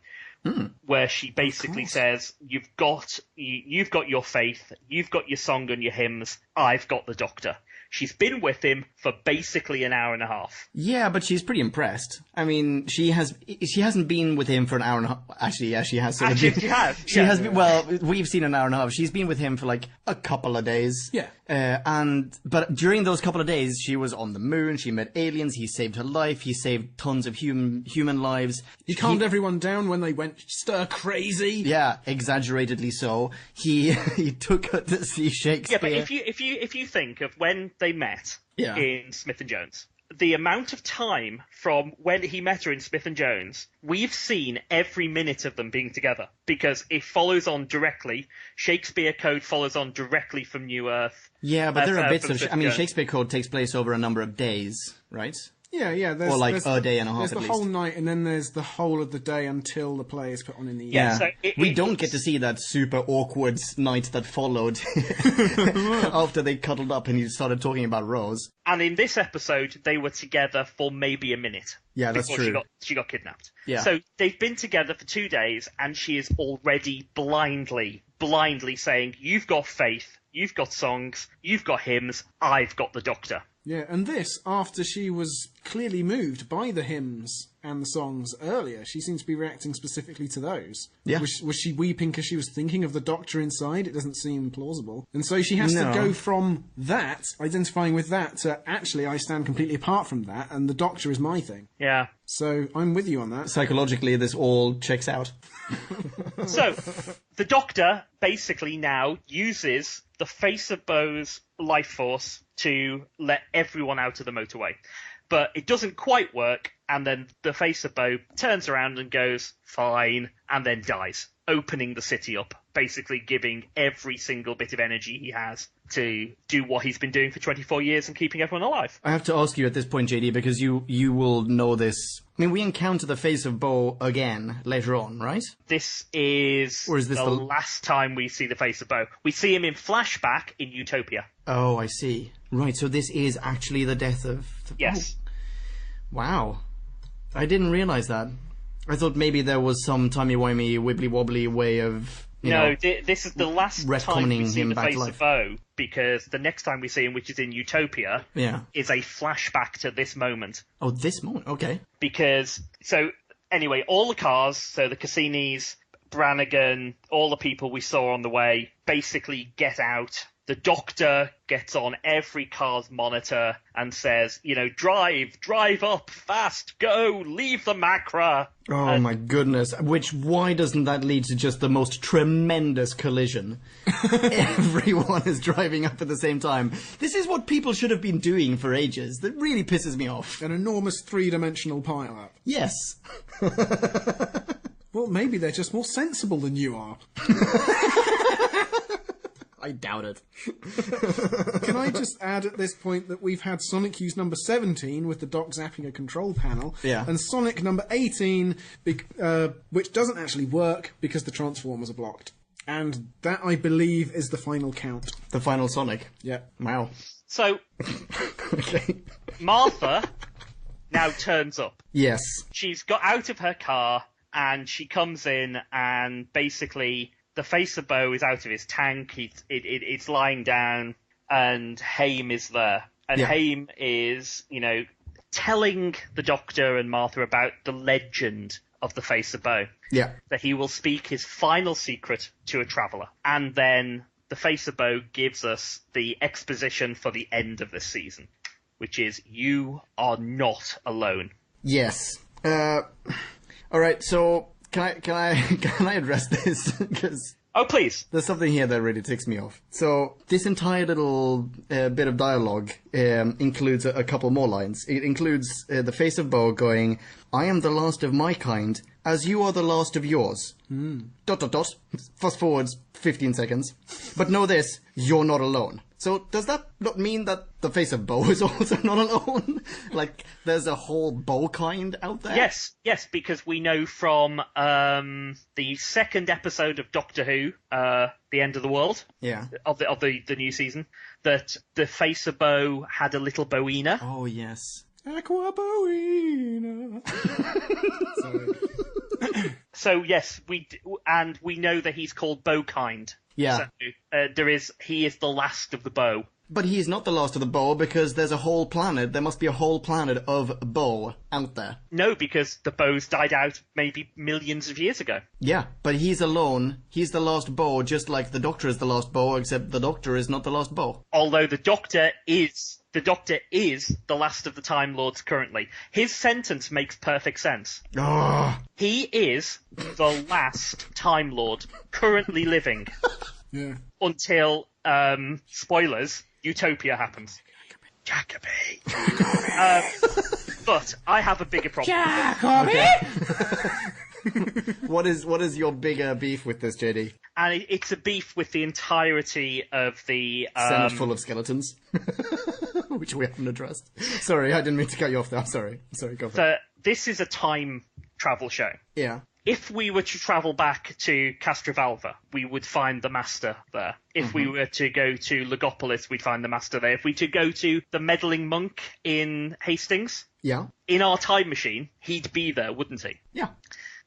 Speaker 1: Where she basically says, you've got your faith, you've got your song and your hymns, I've got the Doctor. She's been with him for basically an hour and a half.
Speaker 3: Yeah, but she's pretty impressed. I mean, she hasn't been with him for an hour and a half. Actually, yeah, she has.
Speaker 1: Actually, she has.
Speaker 3: She has been, well, we've seen an hour and a half. She's been with him for like a couple of days.
Speaker 2: Yeah.
Speaker 3: But during those couple of days, she was on the moon, she met aliens, he saved her life, he saved tons of human lives.
Speaker 2: He calmed everyone down when they went stir crazy.
Speaker 3: Yeah, exaggeratedly so. He took her to see Shakespeare.
Speaker 1: Yeah, but if you think of when they met in Smith and Jones, the amount of time from when he met her in Smith and Jones, we've seen every minute of them being together because it follows on directly. Shakespeare Code follows on directly from New Earth.
Speaker 3: Yeah, but there are bits of... Shakespeare Code takes place over a number of days, right?
Speaker 2: Yeah.
Speaker 3: Or like a day and a half at least.
Speaker 2: There's the whole night, and then there's the whole of the day until the play is put on in the evening.
Speaker 3: Yeah,
Speaker 1: so
Speaker 3: we don't get to see that super awkward night that followed after they cuddled up and he started talking about Rose.
Speaker 1: And in this episode, they were together for maybe a minute.
Speaker 3: Yeah, that's true.
Speaker 1: She got kidnapped.
Speaker 3: Yeah.
Speaker 1: So they've been together for 2 days, and she is already blindly saying, you've got faith, you've got songs, you've got hymns, I've got the Doctor.
Speaker 2: Yeah, and this after she was clearly moved by the hymns and the songs earlier. She seems to be reacting specifically to those.
Speaker 3: Yeah.
Speaker 2: Was she weeping because she was thinking of the Doctor inside? It doesn't seem plausible. And so she has to go from that, identifying with that, to actually I stand completely apart from that, and the Doctor is my thing.
Speaker 1: Yeah.
Speaker 2: So I'm with you on that.
Speaker 3: Psychologically, this all checks out.
Speaker 1: So, the Doctor basically now uses the Face of Boe's life force to let everyone out of the motorway. But it doesn't quite work, and then the Face of Boe turns around and goes, fine, and then dies, opening the city up, basically giving every single bit of energy he has to do what he's been doing for 24 years and keeping everyone alive.
Speaker 3: I have to ask you at this point, JD, because you will know this. I mean, we encounter the Face of Boe again later on, right?
Speaker 1: This is,
Speaker 3: or is this
Speaker 1: the last time we see the Face of Boe. We see him in flashback in Utopia.
Speaker 3: Oh, I see. Right, so this is actually the death of...
Speaker 1: Yes.
Speaker 3: Oh. Wow. I didn't realise that. I thought maybe there was some timey-wimey, wibbly-wobbly way of...
Speaker 1: this is the last time we see the Face of Boe, because the next time we see him, which is in Utopia, is a flashback to this moment.
Speaker 3: Oh, this moment? Okay.
Speaker 1: Because, so, anyway, all the cars, so the Cassinis, Brannigan, all the people we saw on the way, basically get out the Doctor gets on every car's monitor and says, drive up, fast, go, leave the Macra.
Speaker 3: Oh my goodness. Why doesn't that lead to just the most tremendous collision? Everyone is driving up at the same time. This is what people should have been doing for ages. That really pisses me off.
Speaker 2: An enormous three-dimensional pile-up.
Speaker 3: Yes.
Speaker 2: Well, maybe they're just more sensible than you are.
Speaker 3: I doubt it.
Speaker 2: Can I just add at this point that we've had Sonic use number 17 with the Doc zapping a control panel, and Sonic number 18, which doesn't actually work because the Transformers are blocked. And that, I believe, is the final count.
Speaker 3: The final Sonic?
Speaker 2: Yeah.
Speaker 3: Wow.
Speaker 1: So,
Speaker 3: Okay.
Speaker 1: Martha now turns up.
Speaker 3: Yes.
Speaker 1: She's got out of her car, and she comes in, and basically the Face of Boe is out of his tank. It's lying down, and Haim is there. And Haim is, telling the Doctor and Martha about the legend of the Face of Boe.
Speaker 3: Yeah.
Speaker 1: That he will speak his final secret to a traveller. And then the Face of Boe gives us the exposition for the end of this season, which is, you are not alone.
Speaker 3: Yes. All right, so can I address this? Because
Speaker 1: oh, please.
Speaker 3: there's something here that really ticks me off. So this entire little bit of dialogue includes a couple more lines. It includes the Face of Boe going, "I am the last of my kind, as you are the last of yours." ... Fast forwards 15 seconds. "But know this, you're not alone." So does that not mean that the Face of Boe is also not alone? Like, there's a whole Boe kind out there?
Speaker 1: Yes, because we know from the second episode of Doctor Who, The End of the World, of the new season, that the Face of Boe had a little Boina.
Speaker 3: Oh, yes.
Speaker 2: Aqua Boina. Sorry.
Speaker 1: So yes, we know that he's called Boekind.
Speaker 3: Yeah.
Speaker 1: So, he is the last of the Boe.
Speaker 3: But he's not the last of the Boe because there's a whole planet. There must be a whole planet of Boe out there.
Speaker 1: No, because the Boes died out maybe millions of years ago.
Speaker 3: Yeah, but he's alone. He's the last Boe, just like the Doctor is the last Boe, except the Doctor is not the last Boe.
Speaker 1: Although the Doctor is the last of the Time Lords currently. His sentence makes perfect sense.
Speaker 3: Oh.
Speaker 1: He is the last Time Lord currently living.
Speaker 2: Yeah.
Speaker 1: Until, spoilers, Utopia happens. Jacoby. But I have a bigger problem.
Speaker 2: Jacoby!
Speaker 3: What is your bigger beef with this, JD?
Speaker 1: And it's a beef with the entirety of the...
Speaker 3: Senate full of skeletons. Which we haven't addressed. Sorry, I didn't mean to cut you off there. Sorry, go for it.
Speaker 1: This is a time travel show.
Speaker 3: Yeah.
Speaker 1: If we were to travel back to Castrovalva, we would find the Master there. If we were to go to Legopolis, we'd find the Master there. If we were to go to the meddling monk in Hastings, in our time machine, he'd be there, wouldn't he?
Speaker 3: Yeah.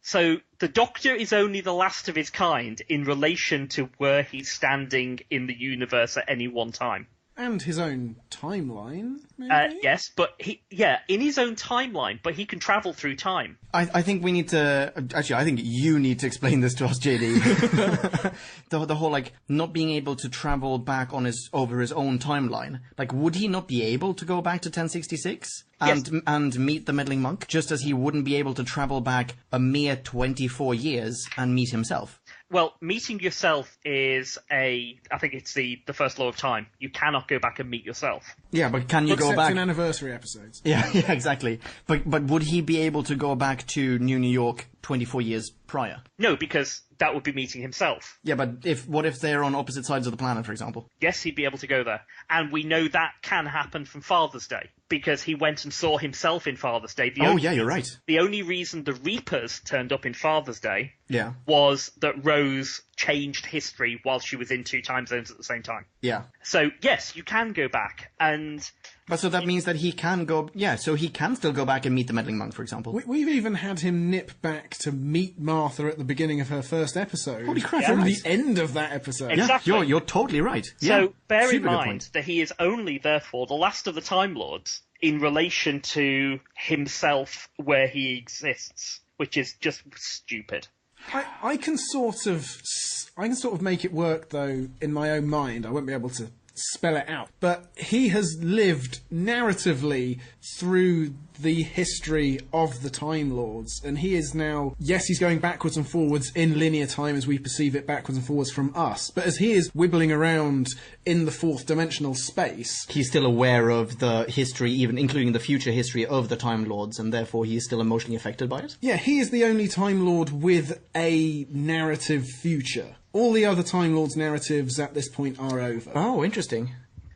Speaker 1: So the Doctor is only the last of his kind in relation to where he's standing in the universe at any one time.
Speaker 2: And his own timeline, maybe?
Speaker 1: Yes, but in his own timeline, but he can travel through time.
Speaker 3: I think we need to... Actually, I think you need to explain this to us, JD. the whole, not being able to travel back over his own timeline. Would he not be able to go back to 1066? And meet the meddling monk, just as he wouldn't be able to travel back a mere 24 years and meet himself?
Speaker 1: Well, meeting yourself is I think it's the first law of time. You cannot go back and meet yourself.
Speaker 3: Yeah, but can you go back?
Speaker 2: Except in anniversary episodes.
Speaker 3: Yeah, exactly. But would he be able to go back to New York 24 years prior?
Speaker 1: No, because that would be meeting himself.
Speaker 3: Yeah, but what if they're on opposite sides of the planet, for example?
Speaker 1: Yes, he'd be able to go there. And we know that can happen from Father's Day, because he went and saw himself in Father's Day.
Speaker 3: You're right.
Speaker 1: The only reason the Reapers turned up in Father's Day
Speaker 3: Yeah.
Speaker 1: was that Rose changed history while she was in two time zones at the same time.
Speaker 3: Yeah.
Speaker 1: So, yes, you can go back, and...
Speaker 3: But so that means that he can go... Yeah, so he can still go back and meet the meddling monk, for example.
Speaker 2: We've even had him nip back to meet Martha at the beginning of her first episode.
Speaker 3: Holy crap,
Speaker 2: From
Speaker 3: right.
Speaker 2: the end of that episode.
Speaker 1: Exactly.
Speaker 3: Yeah, you're totally right.
Speaker 1: So, bear in
Speaker 3: Super good
Speaker 1: mind
Speaker 3: point.
Speaker 1: that he is only, therefore, the last of the Time Lords in relation to himself where he exists, which is just stupid.
Speaker 2: I can sort of make it work though in my own mind. I won't be able to spell it out, but he has lived narratively through the history of the Time Lords, and he is now, yes, he's going backwards and forwards in linear time as we perceive it backwards and forwards from us, but as he is wibbling around in the fourth dimensional space,
Speaker 3: he's still aware of the history, even including the future history of the Time Lords, and therefore he is still emotionally affected by it.
Speaker 2: Yeah, he is the only Time Lord with a narrative future. All the other Time Lords' narratives at this point are over.
Speaker 3: Oh, interesting.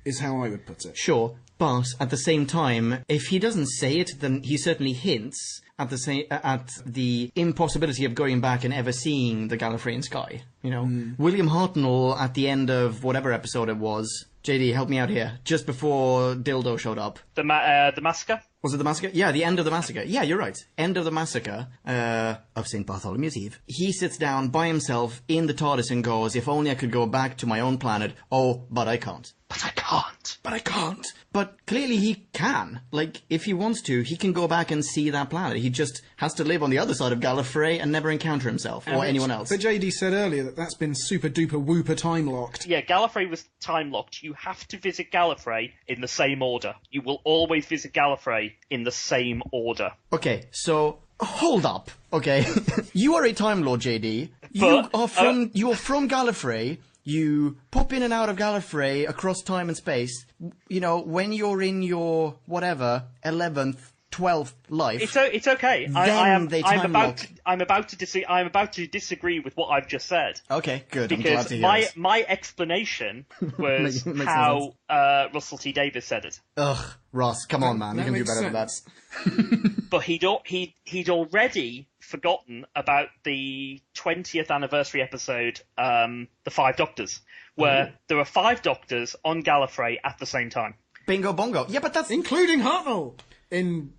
Speaker 2: Is how I would put it.
Speaker 3: Sure, but at the same time, if he doesn't say it, then he certainly hints at the impossibility of going back and ever seeing the Gallifreyan sky. You know, William Hartnell at the end of whatever episode it was. JD, help me out here. Just before Dildo showed up.
Speaker 1: The massacre?
Speaker 3: Was it the massacre? Yeah, the end of the massacre. Yeah, you're right. End of the massacre of St. Bartholomew's Eve. He sits down by himself in the TARDIS and goes, if only I could go back to my own planet. Oh, but I can't.
Speaker 1: But I can't.
Speaker 3: But I can't. But clearly he can. Like, if he wants to, he can go back and see that planet. He just has to live on the other side of Gallifrey and never encounter himself or anyone else.
Speaker 2: But JD said earlier that that's been super duper whooper time locked.
Speaker 1: Yeah, Gallifrey was time locked. You have to visit Gallifrey in the same order. You will always visit Gallifrey in the same order.
Speaker 3: Okay, so hold up. Okay, you are a Time Lord, JD. You are from Gallifrey. You pop in and out of Gallifrey across time and space. You know, when you're in your whatever 11th, 12th life.
Speaker 1: It's okay. I'm about to disagree with what I've just said.
Speaker 3: Okay, good.
Speaker 1: Because
Speaker 3: I'm glad to hear this.
Speaker 1: my explanation was
Speaker 3: Makes
Speaker 1: how Russell T Davies said it.
Speaker 3: Ugh, Ross, come on, man, you can do better than that.
Speaker 1: But he'd already forgotten about the 20th anniversary episode, The Five Doctors, where there are 5 Doctors on Gallifrey at the same time.
Speaker 3: Bingo bongo. Yeah, but that's
Speaker 2: including Hartnell in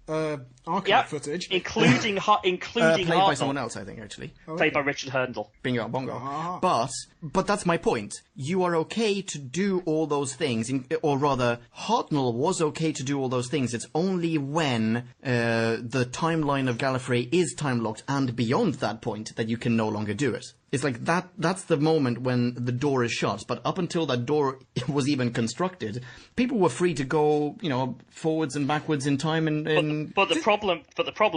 Speaker 2: archive footage,
Speaker 1: including
Speaker 3: played
Speaker 1: Hartnell,
Speaker 3: by someone else, I think, actually.
Speaker 1: played by Richard Hurndall.
Speaker 3: Bingo bongo. But that's my point. You are okay to do all those things, or rather, Hartnell was okay to do all those things. It's only when the timeline of Gallifrey is time locked and beyond that point that you can no longer do it. It's like that's the moment when the door is shut. But up until that door was even constructed, people were free to go, you know, forwards and backwards in time.
Speaker 1: But the problem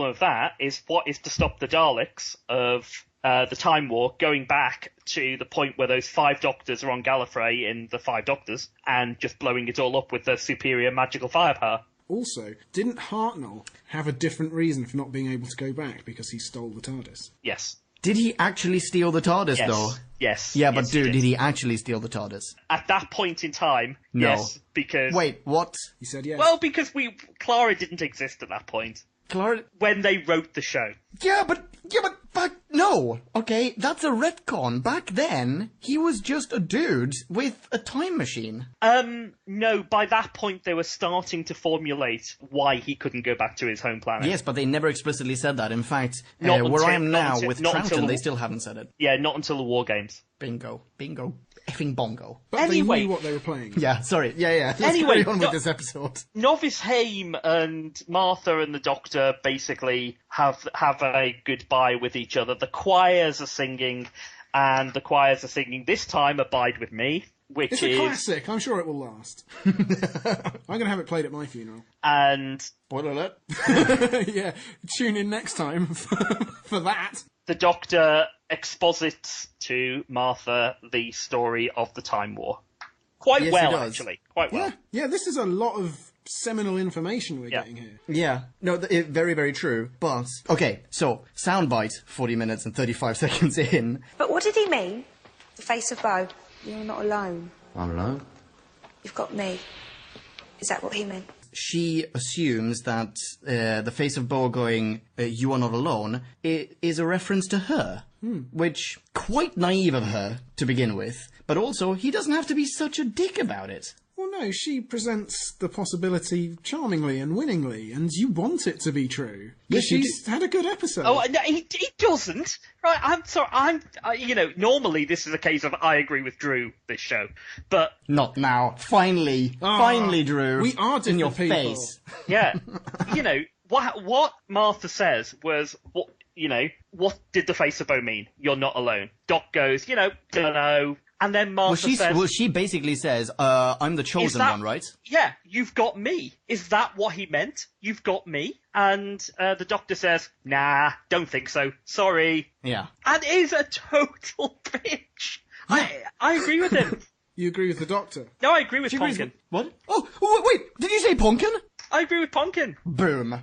Speaker 1: of that is what is to stop the Daleks of the Time War going back to the point where those 5 Doctors are on Gallifrey in the 5 Doctors and just blowing it all up with their superior magical firepower.
Speaker 2: Also, didn't Hartnell have a different reason for not being able to go back because he stole the TARDIS?
Speaker 1: Yes.
Speaker 3: Did he actually steal the TARDIS, though?
Speaker 1: Yes.
Speaker 3: Yeah, but
Speaker 1: yes,
Speaker 3: dude, did he actually steal the TARDIS?
Speaker 1: At that point in time,
Speaker 3: no.
Speaker 1: Yes, because...
Speaker 3: Wait, what?
Speaker 2: He said yes.
Speaker 1: Well, because Clara didn't exist at that point.
Speaker 3: Clara...
Speaker 1: When they wrote the show.
Speaker 3: Yeah, but no! Okay, that's a retcon. Back then, he was just a dude with a time machine.
Speaker 1: No, by that point they were starting to formulate why he couldn't go back to his home planet.
Speaker 3: Yes, but they never explicitly said that. In fact, where I am now with Troughton, they still haven't said it.
Speaker 1: Yeah, not until the War Games.
Speaker 3: Bingo. Effing bongo.
Speaker 2: But
Speaker 1: anyway,
Speaker 2: they knew what they were playing.
Speaker 3: Yeah, sorry. Yeah. Let's carry on with this episode.
Speaker 1: Novice Haim and Martha and the Doctor basically have a goodbye with each other. The choirs are singing, this time Abide With Me, which
Speaker 2: it's a classic. I'm sure it will last. I'm going to have it played at my funeral.
Speaker 1: And...
Speaker 3: Spoiler alert.
Speaker 2: Yeah, tune in next time for that.
Speaker 1: The Doctor exposits to Martha the story of the Time War. Quite well, actually. Quite well.
Speaker 2: Yeah, this is a lot of seminal information we're getting here.
Speaker 3: Yeah. No, very, very true. But, okay, so, soundbite, 40 minutes and 35 seconds in.
Speaker 6: But what did he mean? The face of Boe. You're not alone.
Speaker 5: I'm alone.
Speaker 6: You've got me. Is that what he meant?
Speaker 3: She assumes that the face of Boe going, you are not alone, is a reference to her. Which, quite naive of her, to begin with. But also, he doesn't have to be such a dick about it.
Speaker 2: Well, no, she presents the possibility charmingly and winningly, and you want it to be true.
Speaker 3: Yes,
Speaker 2: she's had a good episode.
Speaker 1: Oh, no, he doesn't. Right, I'm sorry, normally this is a case of I agree with Drew, this show, but...
Speaker 3: Not now. Finally, Drew.
Speaker 2: We are
Speaker 3: in your
Speaker 2: people.
Speaker 3: face.
Speaker 1: Yeah. What Martha says was, what did the Face of Boe mean? You're not alone. Doc goes, don't know. And then Martha says...
Speaker 3: she basically says, I'm the chosen one, right?
Speaker 1: Yeah, you've got me. Is that what he meant? You've got me? And the Doctor says, nah, don't think so. Sorry.
Speaker 3: Yeah.
Speaker 1: And is a total bitch. I agree with him.
Speaker 2: You agree with the Doctor?
Speaker 1: No, I agree with Ponkin.
Speaker 3: What? Oh, wait, did you say Ponkin?
Speaker 1: I agree with Ponkin.
Speaker 3: Boom.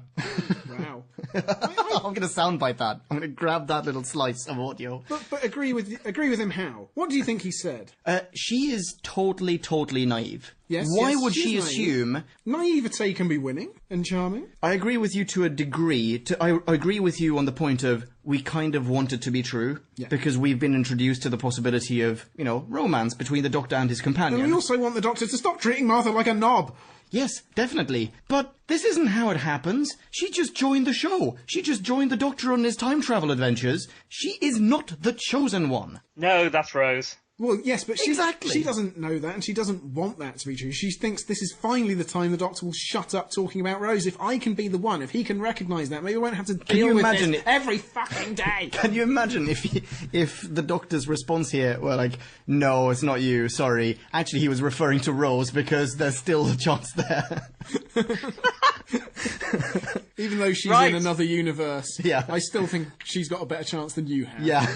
Speaker 2: Wow.
Speaker 3: I'm going to soundbite that. I'm going to grab that little slice of audio.
Speaker 2: But agree with him how? What do you think he said?
Speaker 3: She is totally naive.
Speaker 2: Yes.
Speaker 3: Why would she
Speaker 2: naive.
Speaker 3: assume...
Speaker 2: Naivete can be winning and charming.
Speaker 3: I agree with you to a degree. I agree with you on the point of we kind of want it to be true.
Speaker 2: Yeah.
Speaker 3: Because we've been introduced to the possibility of, romance between the Doctor and his companion.
Speaker 2: And we also want the Doctor to stop treating Martha like a knob.
Speaker 3: Yes, definitely. But this isn't how it happens. She just joined the show. She just joined the Doctor on his time travel adventures. She is not the chosen one.
Speaker 1: No, that's Rose.
Speaker 2: Well, yes, but she doesn't know that, and she doesn't want that to be true. She thinks this is finally the time the Doctor will shut up talking about Rose. If I can be the one, if he can recognise that, maybe I won't have to deal with this every fucking day.
Speaker 3: Can you imagine if the Doctor's response here were like, no, it's not you, sorry. Actually, he was referring to Rose because there's still a chance there.
Speaker 2: Even though she's in another universe, I still think she's got a better chance than you have.
Speaker 3: Yeah.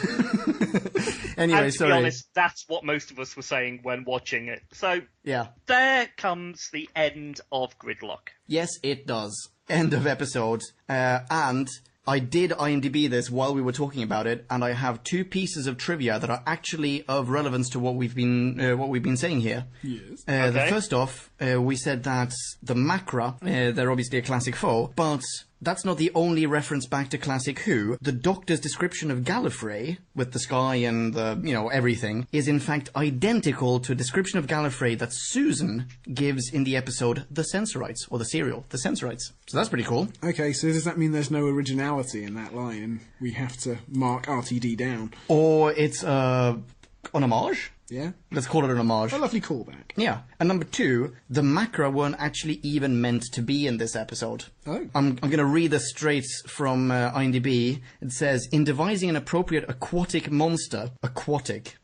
Speaker 3: Anyway,
Speaker 1: and to be honest, that's what most of us were saying when watching it. So, there comes the end of Gridlock.
Speaker 3: Yes, it does. End of episode. And I did IMDb this while we were talking about it, and I have two pieces of trivia that are actually of relevance to what we've been saying here.
Speaker 2: Yes.
Speaker 3: The first off, we said that the Macra, they're obviously a classic foe, but that's not the only reference back to classic Who. The Doctor's description of Gallifrey, with the sky and the, everything, is in fact identical to a description of Gallifrey that Susan gives in the episode The Sensorites, or the serial, The Sensorites. So that's pretty cool.
Speaker 2: Okay, so does that mean there's no originality in that line, and we have to mark RTD down?
Speaker 3: Or it's an homage?
Speaker 2: Yeah?
Speaker 3: Let's call it an homage.
Speaker 2: A lovely callback.
Speaker 3: Yeah. And number two, the Macra weren't actually even meant to be in this episode.
Speaker 2: Oh.
Speaker 3: I'm going to read this straight from IMDb. It says, in devising an appropriate aquatic monster,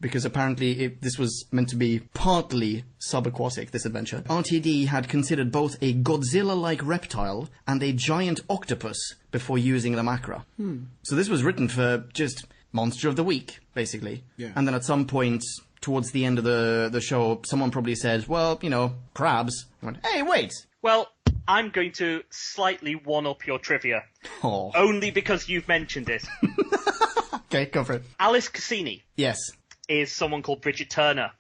Speaker 3: because apparently this was meant to be partly subaquatic, this adventure, RTD had considered both a Godzilla-like reptile and a giant octopus before using the Macra. So this was written for just Monster of the Week, basically.
Speaker 2: Yeah.
Speaker 3: And then at some point towards the end of the show, someone probably said, well, crabs. I went, hey, wait.
Speaker 1: Well, I'm going to slightly one-up your trivia.
Speaker 3: Oh.
Speaker 1: Only because you've mentioned it.
Speaker 3: Okay, go for it.
Speaker 1: Alice Cassini.
Speaker 3: Yes.
Speaker 1: Is someone called Bridget Turner.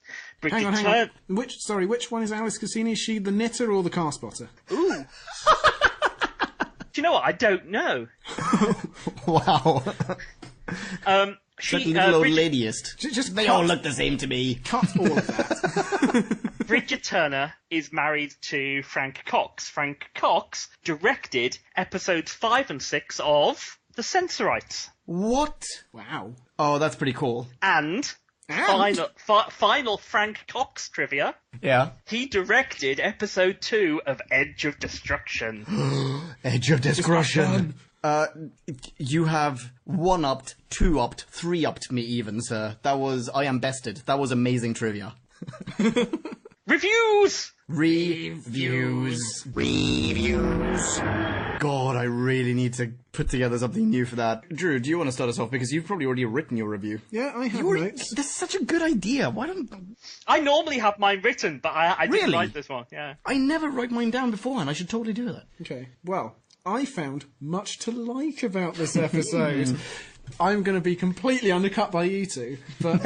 Speaker 2: Hang on. Which one is Alice Cassini? Is she the knitter or the car spotter?
Speaker 1: Ooh. Do you know what? I don't know.
Speaker 3: Wow.
Speaker 1: She,
Speaker 3: little old ladyist. They all look the same to me.
Speaker 2: Cut all of that.
Speaker 1: Bridget Turner is married to Frank Cox. Frank Cox directed episodes 5 and 6 of The Sensorites.
Speaker 3: What?
Speaker 2: Wow.
Speaker 3: Oh, that's pretty cool.
Speaker 1: And final Frank Cox trivia.
Speaker 3: Yeah.
Speaker 1: He directed episode 2 of Edge of Destruction.
Speaker 3: Edge of Destruction. You have 1-upped, 2-upped, 3-upped me even, sir. I am bested. That was amazing trivia.
Speaker 1: Reviews!
Speaker 3: Reviews. God, I really need to put together something new for that. Drew, do you want to start us off? Because you've probably already written your review.
Speaker 2: Yeah, I have notes.
Speaker 3: That's such a good idea. Why don't...
Speaker 1: I normally have mine written, but I didn't
Speaker 3: Really?
Speaker 1: write this one, yeah.
Speaker 3: I never write mine down beforehand. I should totally do that.
Speaker 2: Okay, well, I found much to like about this episode. I'm going to be completely undercut by you two, but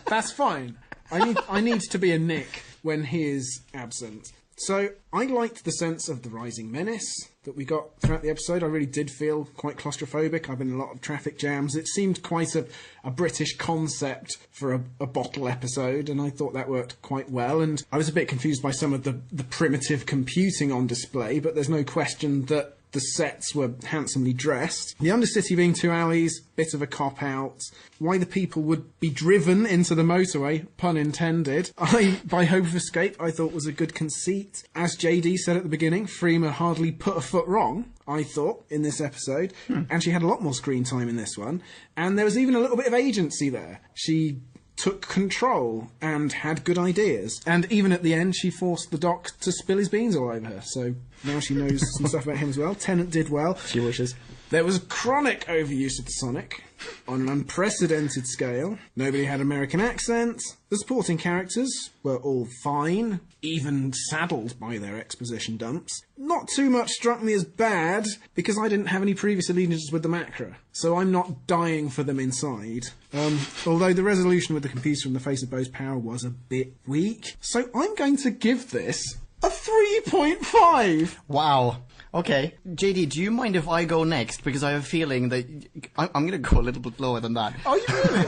Speaker 2: that's fine. I need to be a Nick when he is absent. So, I liked the sense of the rising menace that we got throughout the episode. I really did feel quite claustrophobic. I've been in a lot of traffic jams. It seemed quite a British concept for a bottle episode, and I thought that worked quite well. And I was a bit confused by some of the primitive computing on display, but there's no question that The sets were handsomely dressed. The Undercity being 2 alleys, bit of a cop-out. Why the people would be driven into the motorway, pun intended, by Hope of Escape, I thought was a good conceit. As JD said at the beginning, Freema hardly put a foot wrong, I thought, in this episode. And she had a lot more screen time in this one. And there was even a little bit of agency there. She took control and had good ideas. And even at the end, she forced the Doc to spill his beans all over her. So now she knows some stuff about him as well. Tennant did well.
Speaker 3: She wishes.
Speaker 2: There was chronic overuse of the Sonic on an unprecedented scale. Nobody had American accents. The supporting characters were all fine, even saddled by their exposition dumps. Not too much struck me as bad, because I didn't have any previous allegiances with the Macra, so I'm not dying for them inside. Although the resolution with the computer and the Face of Boe's power was a bit weak. So I'm going to give this a 3.5!
Speaker 3: Wow. Okay. JD, do you mind if I go next? Because I have a feeling that... I'm going to go a little bit lower than that.
Speaker 2: Are you really?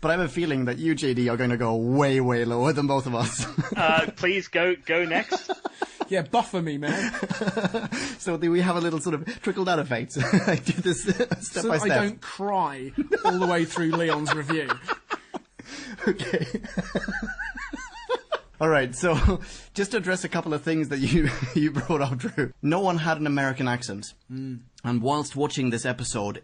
Speaker 3: But I have a feeling that you, JD, are going to go way, way lower than both of us.
Speaker 1: Please go next.
Speaker 2: Yeah, buffer me, man.
Speaker 3: So we have a little sort of trickle-down effect. I do this step
Speaker 2: so
Speaker 3: by step.
Speaker 2: I don't cry all the way through Leon's review.
Speaker 3: Okay. All right, so just to address a couple of things that you brought up, Drew. No one had an American accent. And whilst watching this episode,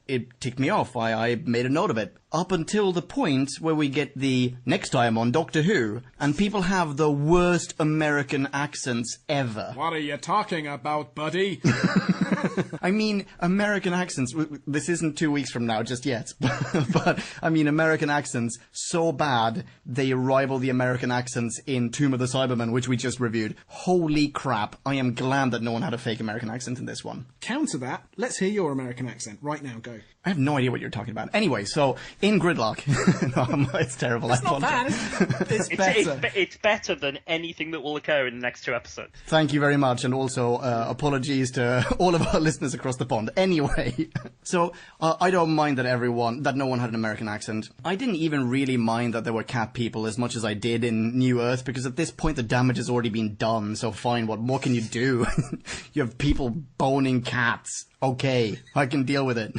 Speaker 3: it ticked me off. I made a note of it. Up until the point where we get the next time on Doctor Who, and people have the worst American accents ever.
Speaker 2: What are you talking about, buddy?
Speaker 3: I mean, American accents, this isn't 2 weeks from now just yet, but I mean, American accents so bad, they rival the American accents in Tomb of the Cybermen, which we just reviewed. Holy crap, I am glad that no one had a fake American accent in this one.
Speaker 2: Counter that, let's hear your American accent. Right now, go.
Speaker 3: I have no idea what you're talking about. Anyway, so, in Gridlock... no, it's terrible.
Speaker 2: It's not bad. It's better.
Speaker 1: It's better than anything that will occur in the next 2 episodes.
Speaker 3: Thank you very much, and also apologies to all of our listeners across the pond. Anyway, so I don't mind that no one had an American accent. I didn't even really mind that there were cat people as much as I did in New Earth, because at this point the damage has already been done, so fine, what more can you do? You have people boning cats. Okay, I can deal with it.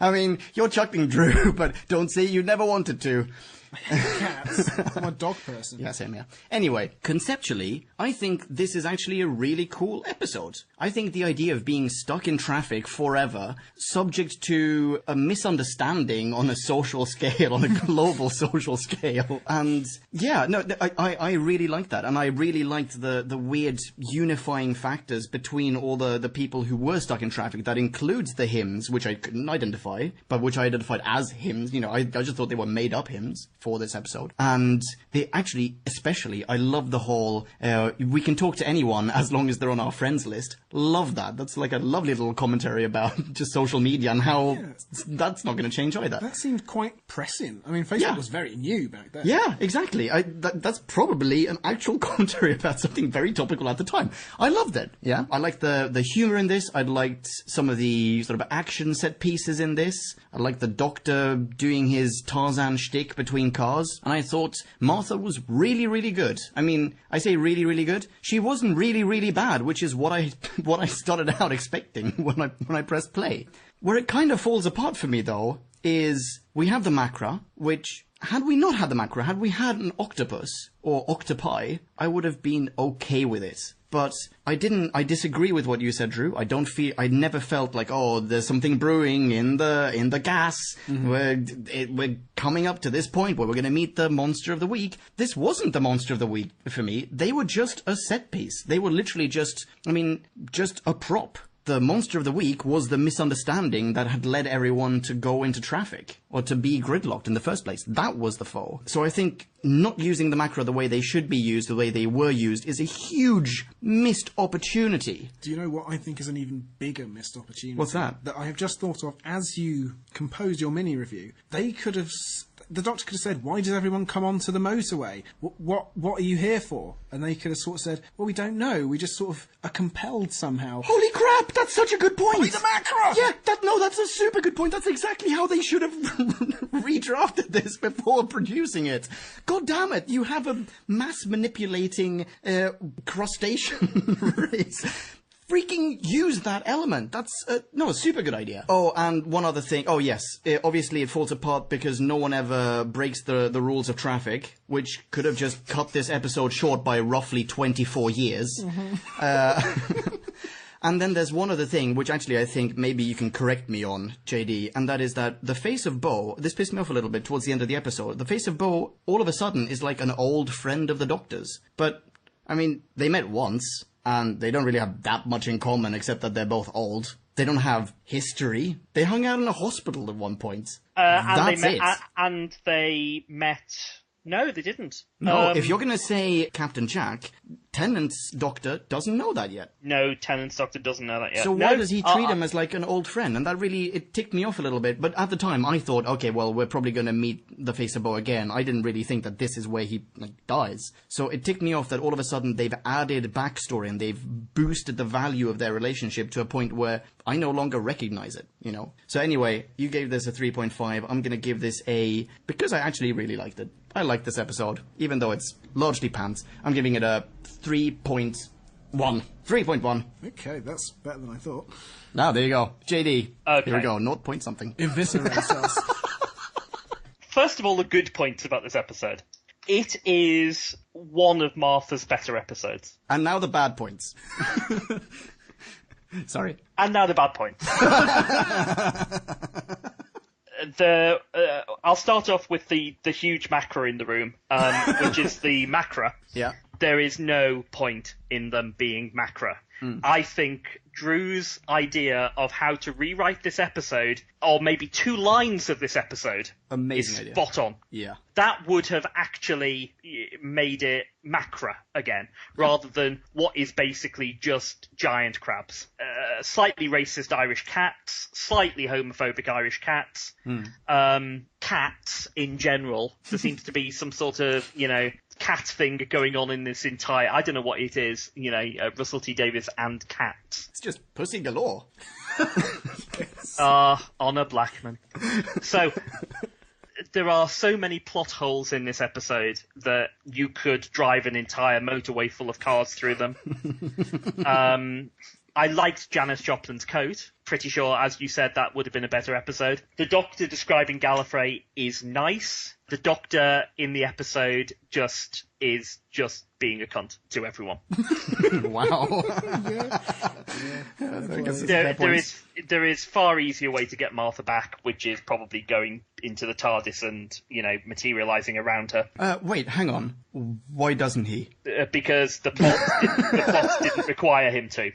Speaker 3: I mean, you're chuckling, Drew, but don't say you never wanted to.
Speaker 2: I hate cats. I'm a dog person.
Speaker 3: Yeah, same, yeah. Anyway, conceptually, I think this is actually a really cool episode. I think the idea of being stuck in traffic forever, subject to a misunderstanding on a social scale, on a global social scale. And yeah, no, I really liked that. And I really liked the weird unifying factors between all the people who were stuck in traffic. That includes the hymns, which I couldn't identify, but which I identified as hymns. You know, I just thought they were made up hymns for this episode. And they actually, especially, I love the whole, we can talk to anyone as long as they're on our friends list. Love that. That's like a lovely little commentary about just social media and how that's not going to change either.
Speaker 2: That seemed quite pressing. I mean, Facebook was very new back then.
Speaker 3: Yeah, exactly. That's probably an actual commentary about something very topical at the time. I loved it. Yeah. I liked the humor in this. I liked some of the sort of action set pieces in this. I liked the Doctor doing his Tarzan shtick between cars. And I thought Martha was really, really good. I mean, I say really, really good. She wasn't really, really bad, which is what I started out expecting when I pressed play. Where it kind of falls apart for me, though, is we have the Macra, which, had we not had the Macra, had we had an octopus or octopi, I would have been okay with it. But I disagree with what you said, Drew. I never felt like, oh, there's something brewing in the gas. Mm-hmm. We're coming up to this point where we're going to meet the monster of the week. This wasn't the monster of the week for me. They were just a set piece. They were literally just a prop. The monster of the week was the misunderstanding that had led everyone to go into traffic or to be gridlocked in the first place. That was the foe. So I think not using the Macra the way they should be used, the way they were used, is a huge missed opportunity.
Speaker 2: Do you know what I think is an even bigger missed opportunity?
Speaker 3: What's that?
Speaker 2: That I have just thought of as you composed your mini review. They could have... the Doctor could have said, why does everyone come onto the motorway? What are you here for? And they could have sort of said, well, we don't know. We just sort of are compelled somehow.
Speaker 3: Holy crap, that's such a good point!
Speaker 2: It's a macro!
Speaker 3: Yeah, that's a super good point. That's exactly how they should have redrafted this before producing it. God damn it, you have a mass-manipulating crustacean race. Freaking use that element. That's, a super good idea. Oh, and one other thing. Oh, yes. Obviously, it falls apart because no one ever breaks the rules of traffic, which could have just cut this episode short by roughly 24 years. Mm-hmm. And then there's one other thing, which actually I think maybe you can correct me on, JD, and that is that the Face of Boe, this pissed me off a little bit towards the end of the episode, the Face of Boe, all of a sudden, is like an old friend of the Doctor's. But, I mean, they met once, and they don't really have that much in common except that they're both old. They don't have history. They hung out in a hospital at one point. That's it.
Speaker 1: And they met... No, they didn't.
Speaker 3: No, if you're going to say Captain Jack, Tennant's Doctor doesn't know that yet.
Speaker 1: No, Tennant's Doctor doesn't know that yet.
Speaker 3: So why does he treat him as like an old friend? And that really, it ticked me off a little bit. But at the time, I thought, okay, well, we're probably going to meet the Face of Boe again. I didn't really think that this is where he dies. So it ticked me off that all of a sudden they've added backstory and they've boosted the value of their relationship to a point where I no longer recognize it, you know? So anyway, you gave this a 3.5. I'm going to give this because I actually really liked it. I like this episode, even though it's largely pants. I'm giving it a 3.1. 3.1.
Speaker 2: Okay, that's better than I thought.
Speaker 3: Now, there you go. JD.
Speaker 1: Okay.
Speaker 3: Here we go. 0 point something.
Speaker 2: Eviscerates us.
Speaker 1: First of all, the good points about this episode. It is one of Martha's better episodes.
Speaker 3: And now the bad points. Sorry.
Speaker 1: And now the bad points. I'll start off with the huge macra in the room, which is the macra.
Speaker 3: Yeah.
Speaker 1: There is no point in them being macra. I think Drew's idea of how to rewrite this episode, or maybe 2 lines of this episode,
Speaker 3: Amazing
Speaker 1: is
Speaker 3: idea.
Speaker 1: spot on.
Speaker 3: Yeah.
Speaker 1: That would have actually made it macra again, rather than what is basically just giant crabs. Slightly racist Irish cats, slightly homophobic Irish cats, cats in general. There seems to be some sort of, cat thing going on in this entire... I don't know what it is, Russell T Davies and cats.
Speaker 3: It's just pussy galore.
Speaker 1: Honor Blackman. So... There are so many plot holes in this episode that you could drive an entire motorway full of cars through them. I liked Janis Joplin's coat. Pretty sure, as you said, that would have been a better episode. The Doctor describing Gallifrey is nice. The Doctor in the episode is just being a cunt to everyone.
Speaker 3: Wow.
Speaker 1: There is far easier way to get Martha back, which is probably going into the TARDIS and, materializing around her.
Speaker 3: Wait, hang on. Why doesn't he?
Speaker 1: Because the plot didn't require him to.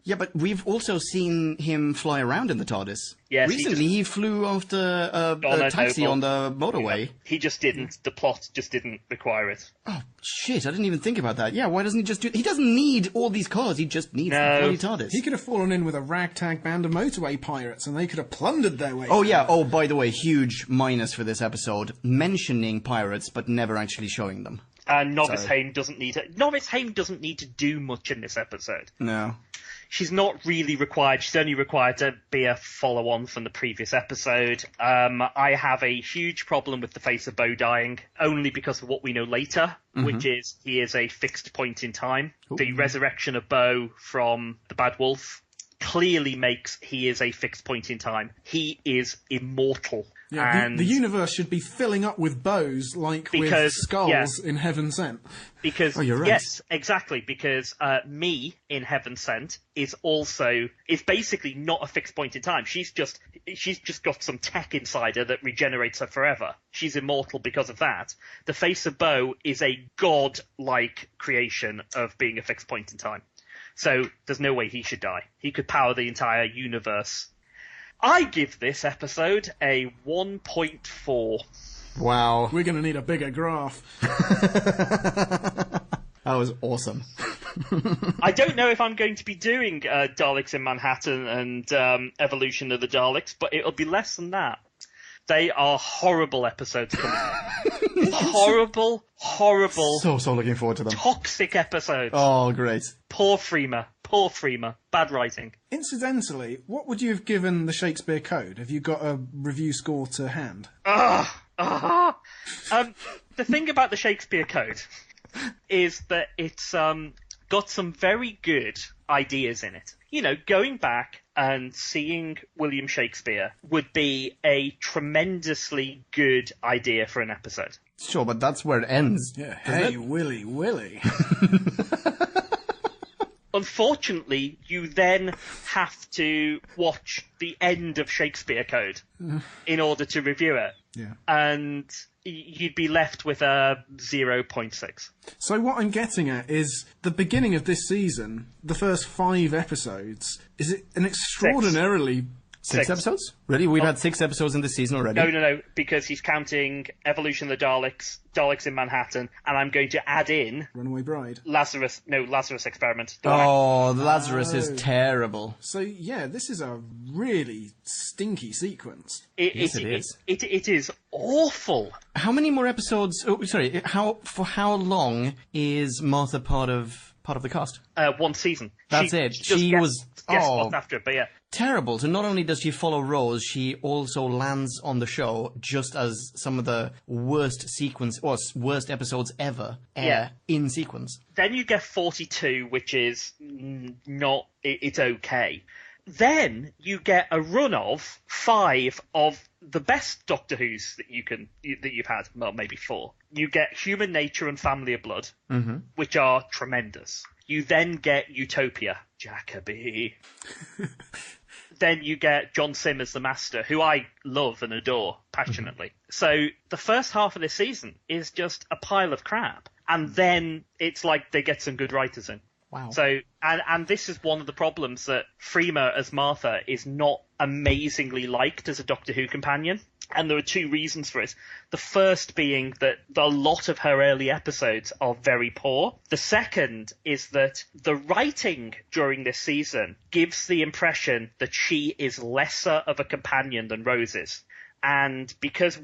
Speaker 3: Yeah, but we've also seen him fly around in the TARDIS.
Speaker 1: Yes,
Speaker 3: recently he flew after a taxi on the motorway.
Speaker 1: Yeah, he just didn't. The plot just didn't require it.
Speaker 3: Oh, shit, I didn't even think about that. Yeah, why doesn't he just do... He doesn't need all these cars, he just needs the bloody TARDIS.
Speaker 2: He could have fallen in with a ragtag band of motorway pirates and they could have plundered their way.
Speaker 3: Oh, yeah. Oh, by the way, huge minus for this episode. Mentioning pirates, but never actually showing them.
Speaker 1: And Novice Haim doesn't need to do much in this episode.
Speaker 3: No.
Speaker 1: She's not really required. She's only required to be a follow-on from the previous episode. I have a huge problem with the Face of Boe dying, only because of what we know later, which is he is a fixed point in time. Ooh. The resurrection of Boe from the Bad Wolf clearly makes he is a fixed point in time. He is immortal.
Speaker 2: Yeah, the universe should be filling up with bows with skulls in Heaven Sent.
Speaker 1: Because,
Speaker 3: you're right.
Speaker 1: Yes, exactly, because me in Heaven Sent is basically not a fixed point in time. She's just got some tech inside her that regenerates her forever. She's immortal because of that. The Face of Boe is a god-like creation of being a fixed point in time. So there's no way he should die. He could power the entire universe. I give this episode a 1.4.
Speaker 3: Wow.
Speaker 2: We're going to need a bigger graph.
Speaker 3: That was awesome.
Speaker 1: I don't know if I'm going to be doing Daleks in Manhattan and Evolution of the Daleks, but it'll be less than that. They are horrible episodes coming up. horrible,
Speaker 3: So looking forward to them.
Speaker 1: toxic episodes.
Speaker 3: Oh, great.
Speaker 1: Poor Freema. Bad writing.
Speaker 2: Incidentally, what would you have given the Shakespeare Code? Have you got a review score to hand?
Speaker 1: The thing about the Shakespeare Code is that it's got some very good ideas in it. You know, going back and seeing William Shakespeare would be a tremendously good idea for an episode.
Speaker 3: Sure, but that's where it ends.
Speaker 2: Yeah. Hey, Willy.
Speaker 1: Unfortunately, you then have to watch the end of Shakespeare Code in order to review it.
Speaker 2: Yeah.
Speaker 1: And you'd be left with a 0.6.
Speaker 2: So what I'm getting at is the beginning of this season, the first 5 episodes, is it an extraordinarily...
Speaker 3: Six episodes? Really? We've had 6 episodes in this season already?
Speaker 1: No, because he's counting Evolution of the Daleks in Manhattan, and I'm going to add in...
Speaker 2: Runaway Bride.
Speaker 1: Lazarus Experiment.
Speaker 3: The Lazarus is terrible.
Speaker 2: So, yeah, this is a really stinky sequence.
Speaker 3: Yes, it is.
Speaker 1: It is awful.
Speaker 3: How many more episodes... Oh, sorry, for how long is Martha part of the cast?
Speaker 1: 1 season.
Speaker 3: That's it. She was...
Speaker 1: Guest spots after it, but yeah.
Speaker 3: Terrible. So not only does she follow Rose, she also lands on the show just as some of the worst episodes ever air in sequence.
Speaker 1: Then you get 42, which is not... It's okay. Then you get a run of 5 of the best Doctor Who's that you've had. Well, maybe 4. You get Human Nature and Family of Blood, which are tremendous. You then get Utopia, Jacoby. Then you get John Sim as the Master, who I love and adore passionately. So the first half of this season is just a pile of crap. And then it's like they get some good writers in.
Speaker 3: Wow.
Speaker 1: So, and this is one of the problems, that Freema as Martha is not amazingly liked as a Doctor Who companion. And there are 2 reasons for it. The first being that a lot of her early episodes are very poor. The second is that the writing during this season gives the impression that she is lesser of a companion than Rose is. And because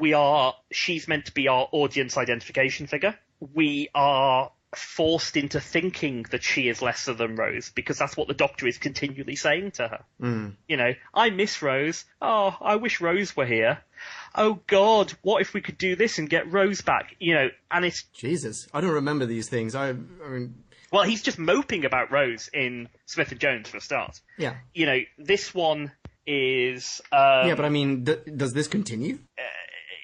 Speaker 1: she's meant to be our audience identification figure, we are forced into thinking that she is lesser than Rose, because that's what the Doctor is continually saying to her. You know, I miss Rose. Oh, I wish Rose were here. Oh God, what if we could do this and get Rose back? You know, and it's...
Speaker 3: Jesus, I don't remember these things. I mean...
Speaker 1: Well, he's just moping about Rose in Smith & Jones for a start.
Speaker 3: Yeah.
Speaker 1: You know, this one is...
Speaker 3: yeah, but I mean, does this continue?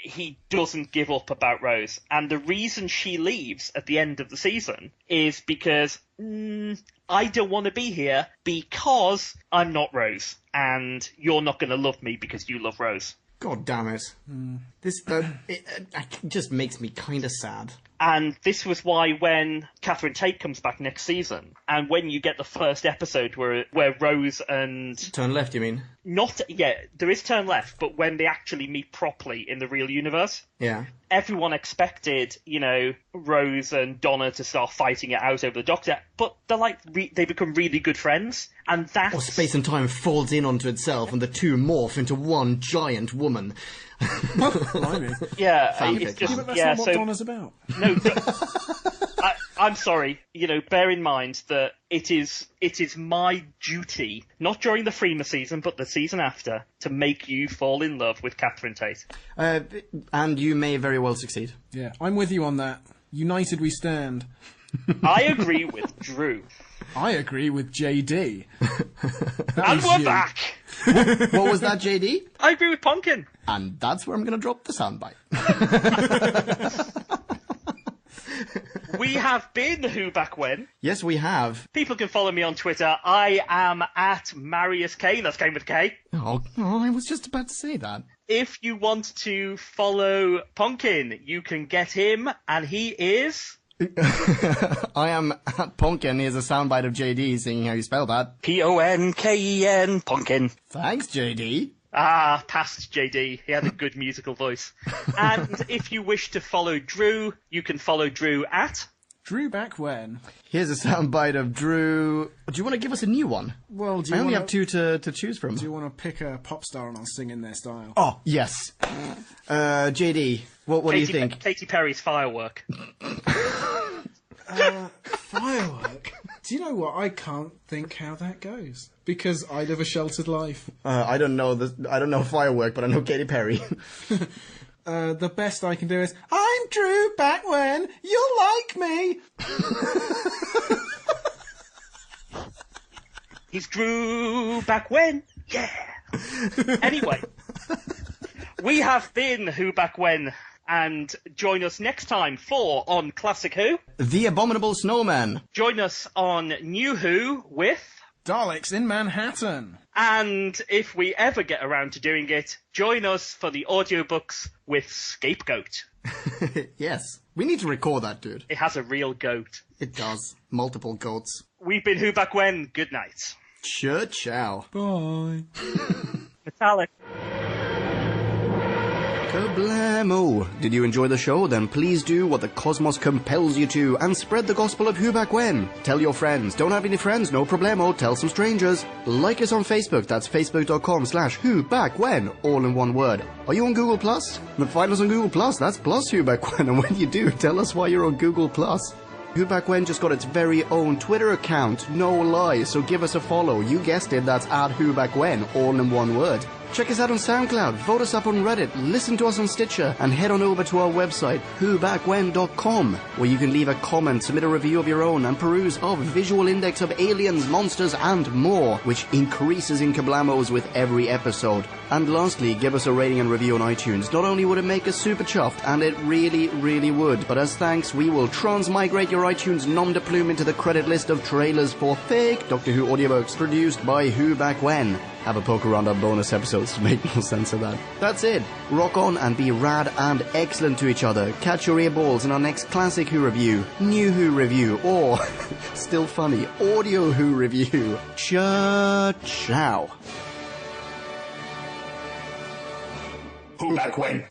Speaker 1: He doesn't give up about Rose. And the reason she leaves at the end of the season is because I don't want to be here because I'm not Rose. And you're not going to love me because you love Rose.
Speaker 3: God damn it. This it just makes me kind of sad.
Speaker 1: And this was why when Catherine Tate comes back next season, and when you get the first episode where Rose and...
Speaker 3: Turn left, you mean?
Speaker 1: There is Turn Left, but when they actually meet properly in the real universe...
Speaker 3: Yeah.
Speaker 1: Everyone expected, you know, Rose and Donna to start fighting it out over the Doctor, but they're like, they become really good friends, and that's...
Speaker 3: Or space and time folds in onto itself, and the two morph into one giant woman.
Speaker 2: Blimey.
Speaker 1: Yeah,
Speaker 3: Fanfic.
Speaker 1: it's just...
Speaker 2: But that's not what Donna's about.
Speaker 1: No, I'm sorry. You know, bear in mind that it is my duty, not during the Freema season, but the season after, to make you fall in love with Catherine Tate.
Speaker 3: And you may very well succeed.
Speaker 2: Yeah, I'm with you on that. United we stand.
Speaker 1: I agree with Drew.
Speaker 2: I agree with JD.
Speaker 1: And we're back!
Speaker 3: What was that, JD?
Speaker 1: I agree with Pumpkin.
Speaker 3: And that's where I'm going to drop the soundbite.
Speaker 1: We have been Who Back When.
Speaker 3: Yes, we have.
Speaker 1: People can follow me on Twitter. I am at Marius K. That's K with a K.
Speaker 3: Oh, I was just about to say that.
Speaker 1: If you want to follow Pumpkin, you can get him, and he is...
Speaker 3: I am at Pumpkin. Here's a soundbite of JD singing how you spell that.
Speaker 1: Ponken, Pumpkin.
Speaker 3: Thanks, JD.
Speaker 1: Ah, past JD. He had a good musical voice. And if you wish to follow Drew, you can follow Drew at...
Speaker 2: Drew back when?
Speaker 3: Here's a soundbite of Drew. Do you want to give us a new one?
Speaker 2: Well, do you
Speaker 3: I only
Speaker 2: wanna-
Speaker 3: have two to choose from.
Speaker 2: Do you want to pick a pop star and I'll sing in their style?
Speaker 3: Oh, yes. JD, what do you think?
Speaker 1: Katy Perry's Firework.
Speaker 2: Firework? Do you know what? I can't think how that goes. Because I live a sheltered life.
Speaker 3: I don't know Firework, but I know Katy Perry.
Speaker 2: The best I can do is, I'm Drew back when, you'll like me!
Speaker 1: He's Drew back when. Yeah. Anyway, we have been Who Back When, and join us next time for On Classic Who.
Speaker 3: The Abominable Snowman.
Speaker 1: Join us on New Who with...
Speaker 2: Daleks in Manhattan.
Speaker 1: And if we ever get around to doing it, join us for the audiobooks with Scapegoat.
Speaker 3: Yes. We need to record that, dude.
Speaker 1: It has a real goat.
Speaker 3: It does. Multiple goats.
Speaker 1: We've been Who Back When. Good night.
Speaker 3: Ciao.
Speaker 2: Bye.
Speaker 1: Metallic.
Speaker 3: Kablamo! Did you enjoy the show? Then please do what the cosmos compels you to and spread the gospel of Who Back When. Tell your friends. Don't have any friends? No problemo. Tell some strangers. Like us on Facebook. That's facebook.com/Who Back When. All in one word. Are you on Google Plus? Then find us on Google Plus. That's plus Who Back When. And when you do, tell us why you're on Google Plus. Who Back When just got its very own Twitter account. No lie. So give us a follow. You guessed it. That's @WhoBackWhen. All in one word. Check us out on SoundCloud, vote us up on Reddit, listen to us on Stitcher, and head on over to our website, whobackwhen.com, where you can leave a comment, submit a review of your own, and peruse our visual index of aliens, monsters, and more, which increases in kablamos with every episode. And lastly, give us a rating and review on iTunes. Not only would it make us super chuffed, and it really, really would, but as thanks, we will transmigrate your iTunes nom de plume into the credit list of trailers for fake Doctor Who audiobooks produced by Who Back When. Have a poke around our bonus episodes to make more sense of that. That's it. Rock on and be rad and excellent to each other. Catch your earballs in our next Classic Who review, New Who review, or, still funny, Audio Who review. Ciao.
Speaker 4: Who Back When?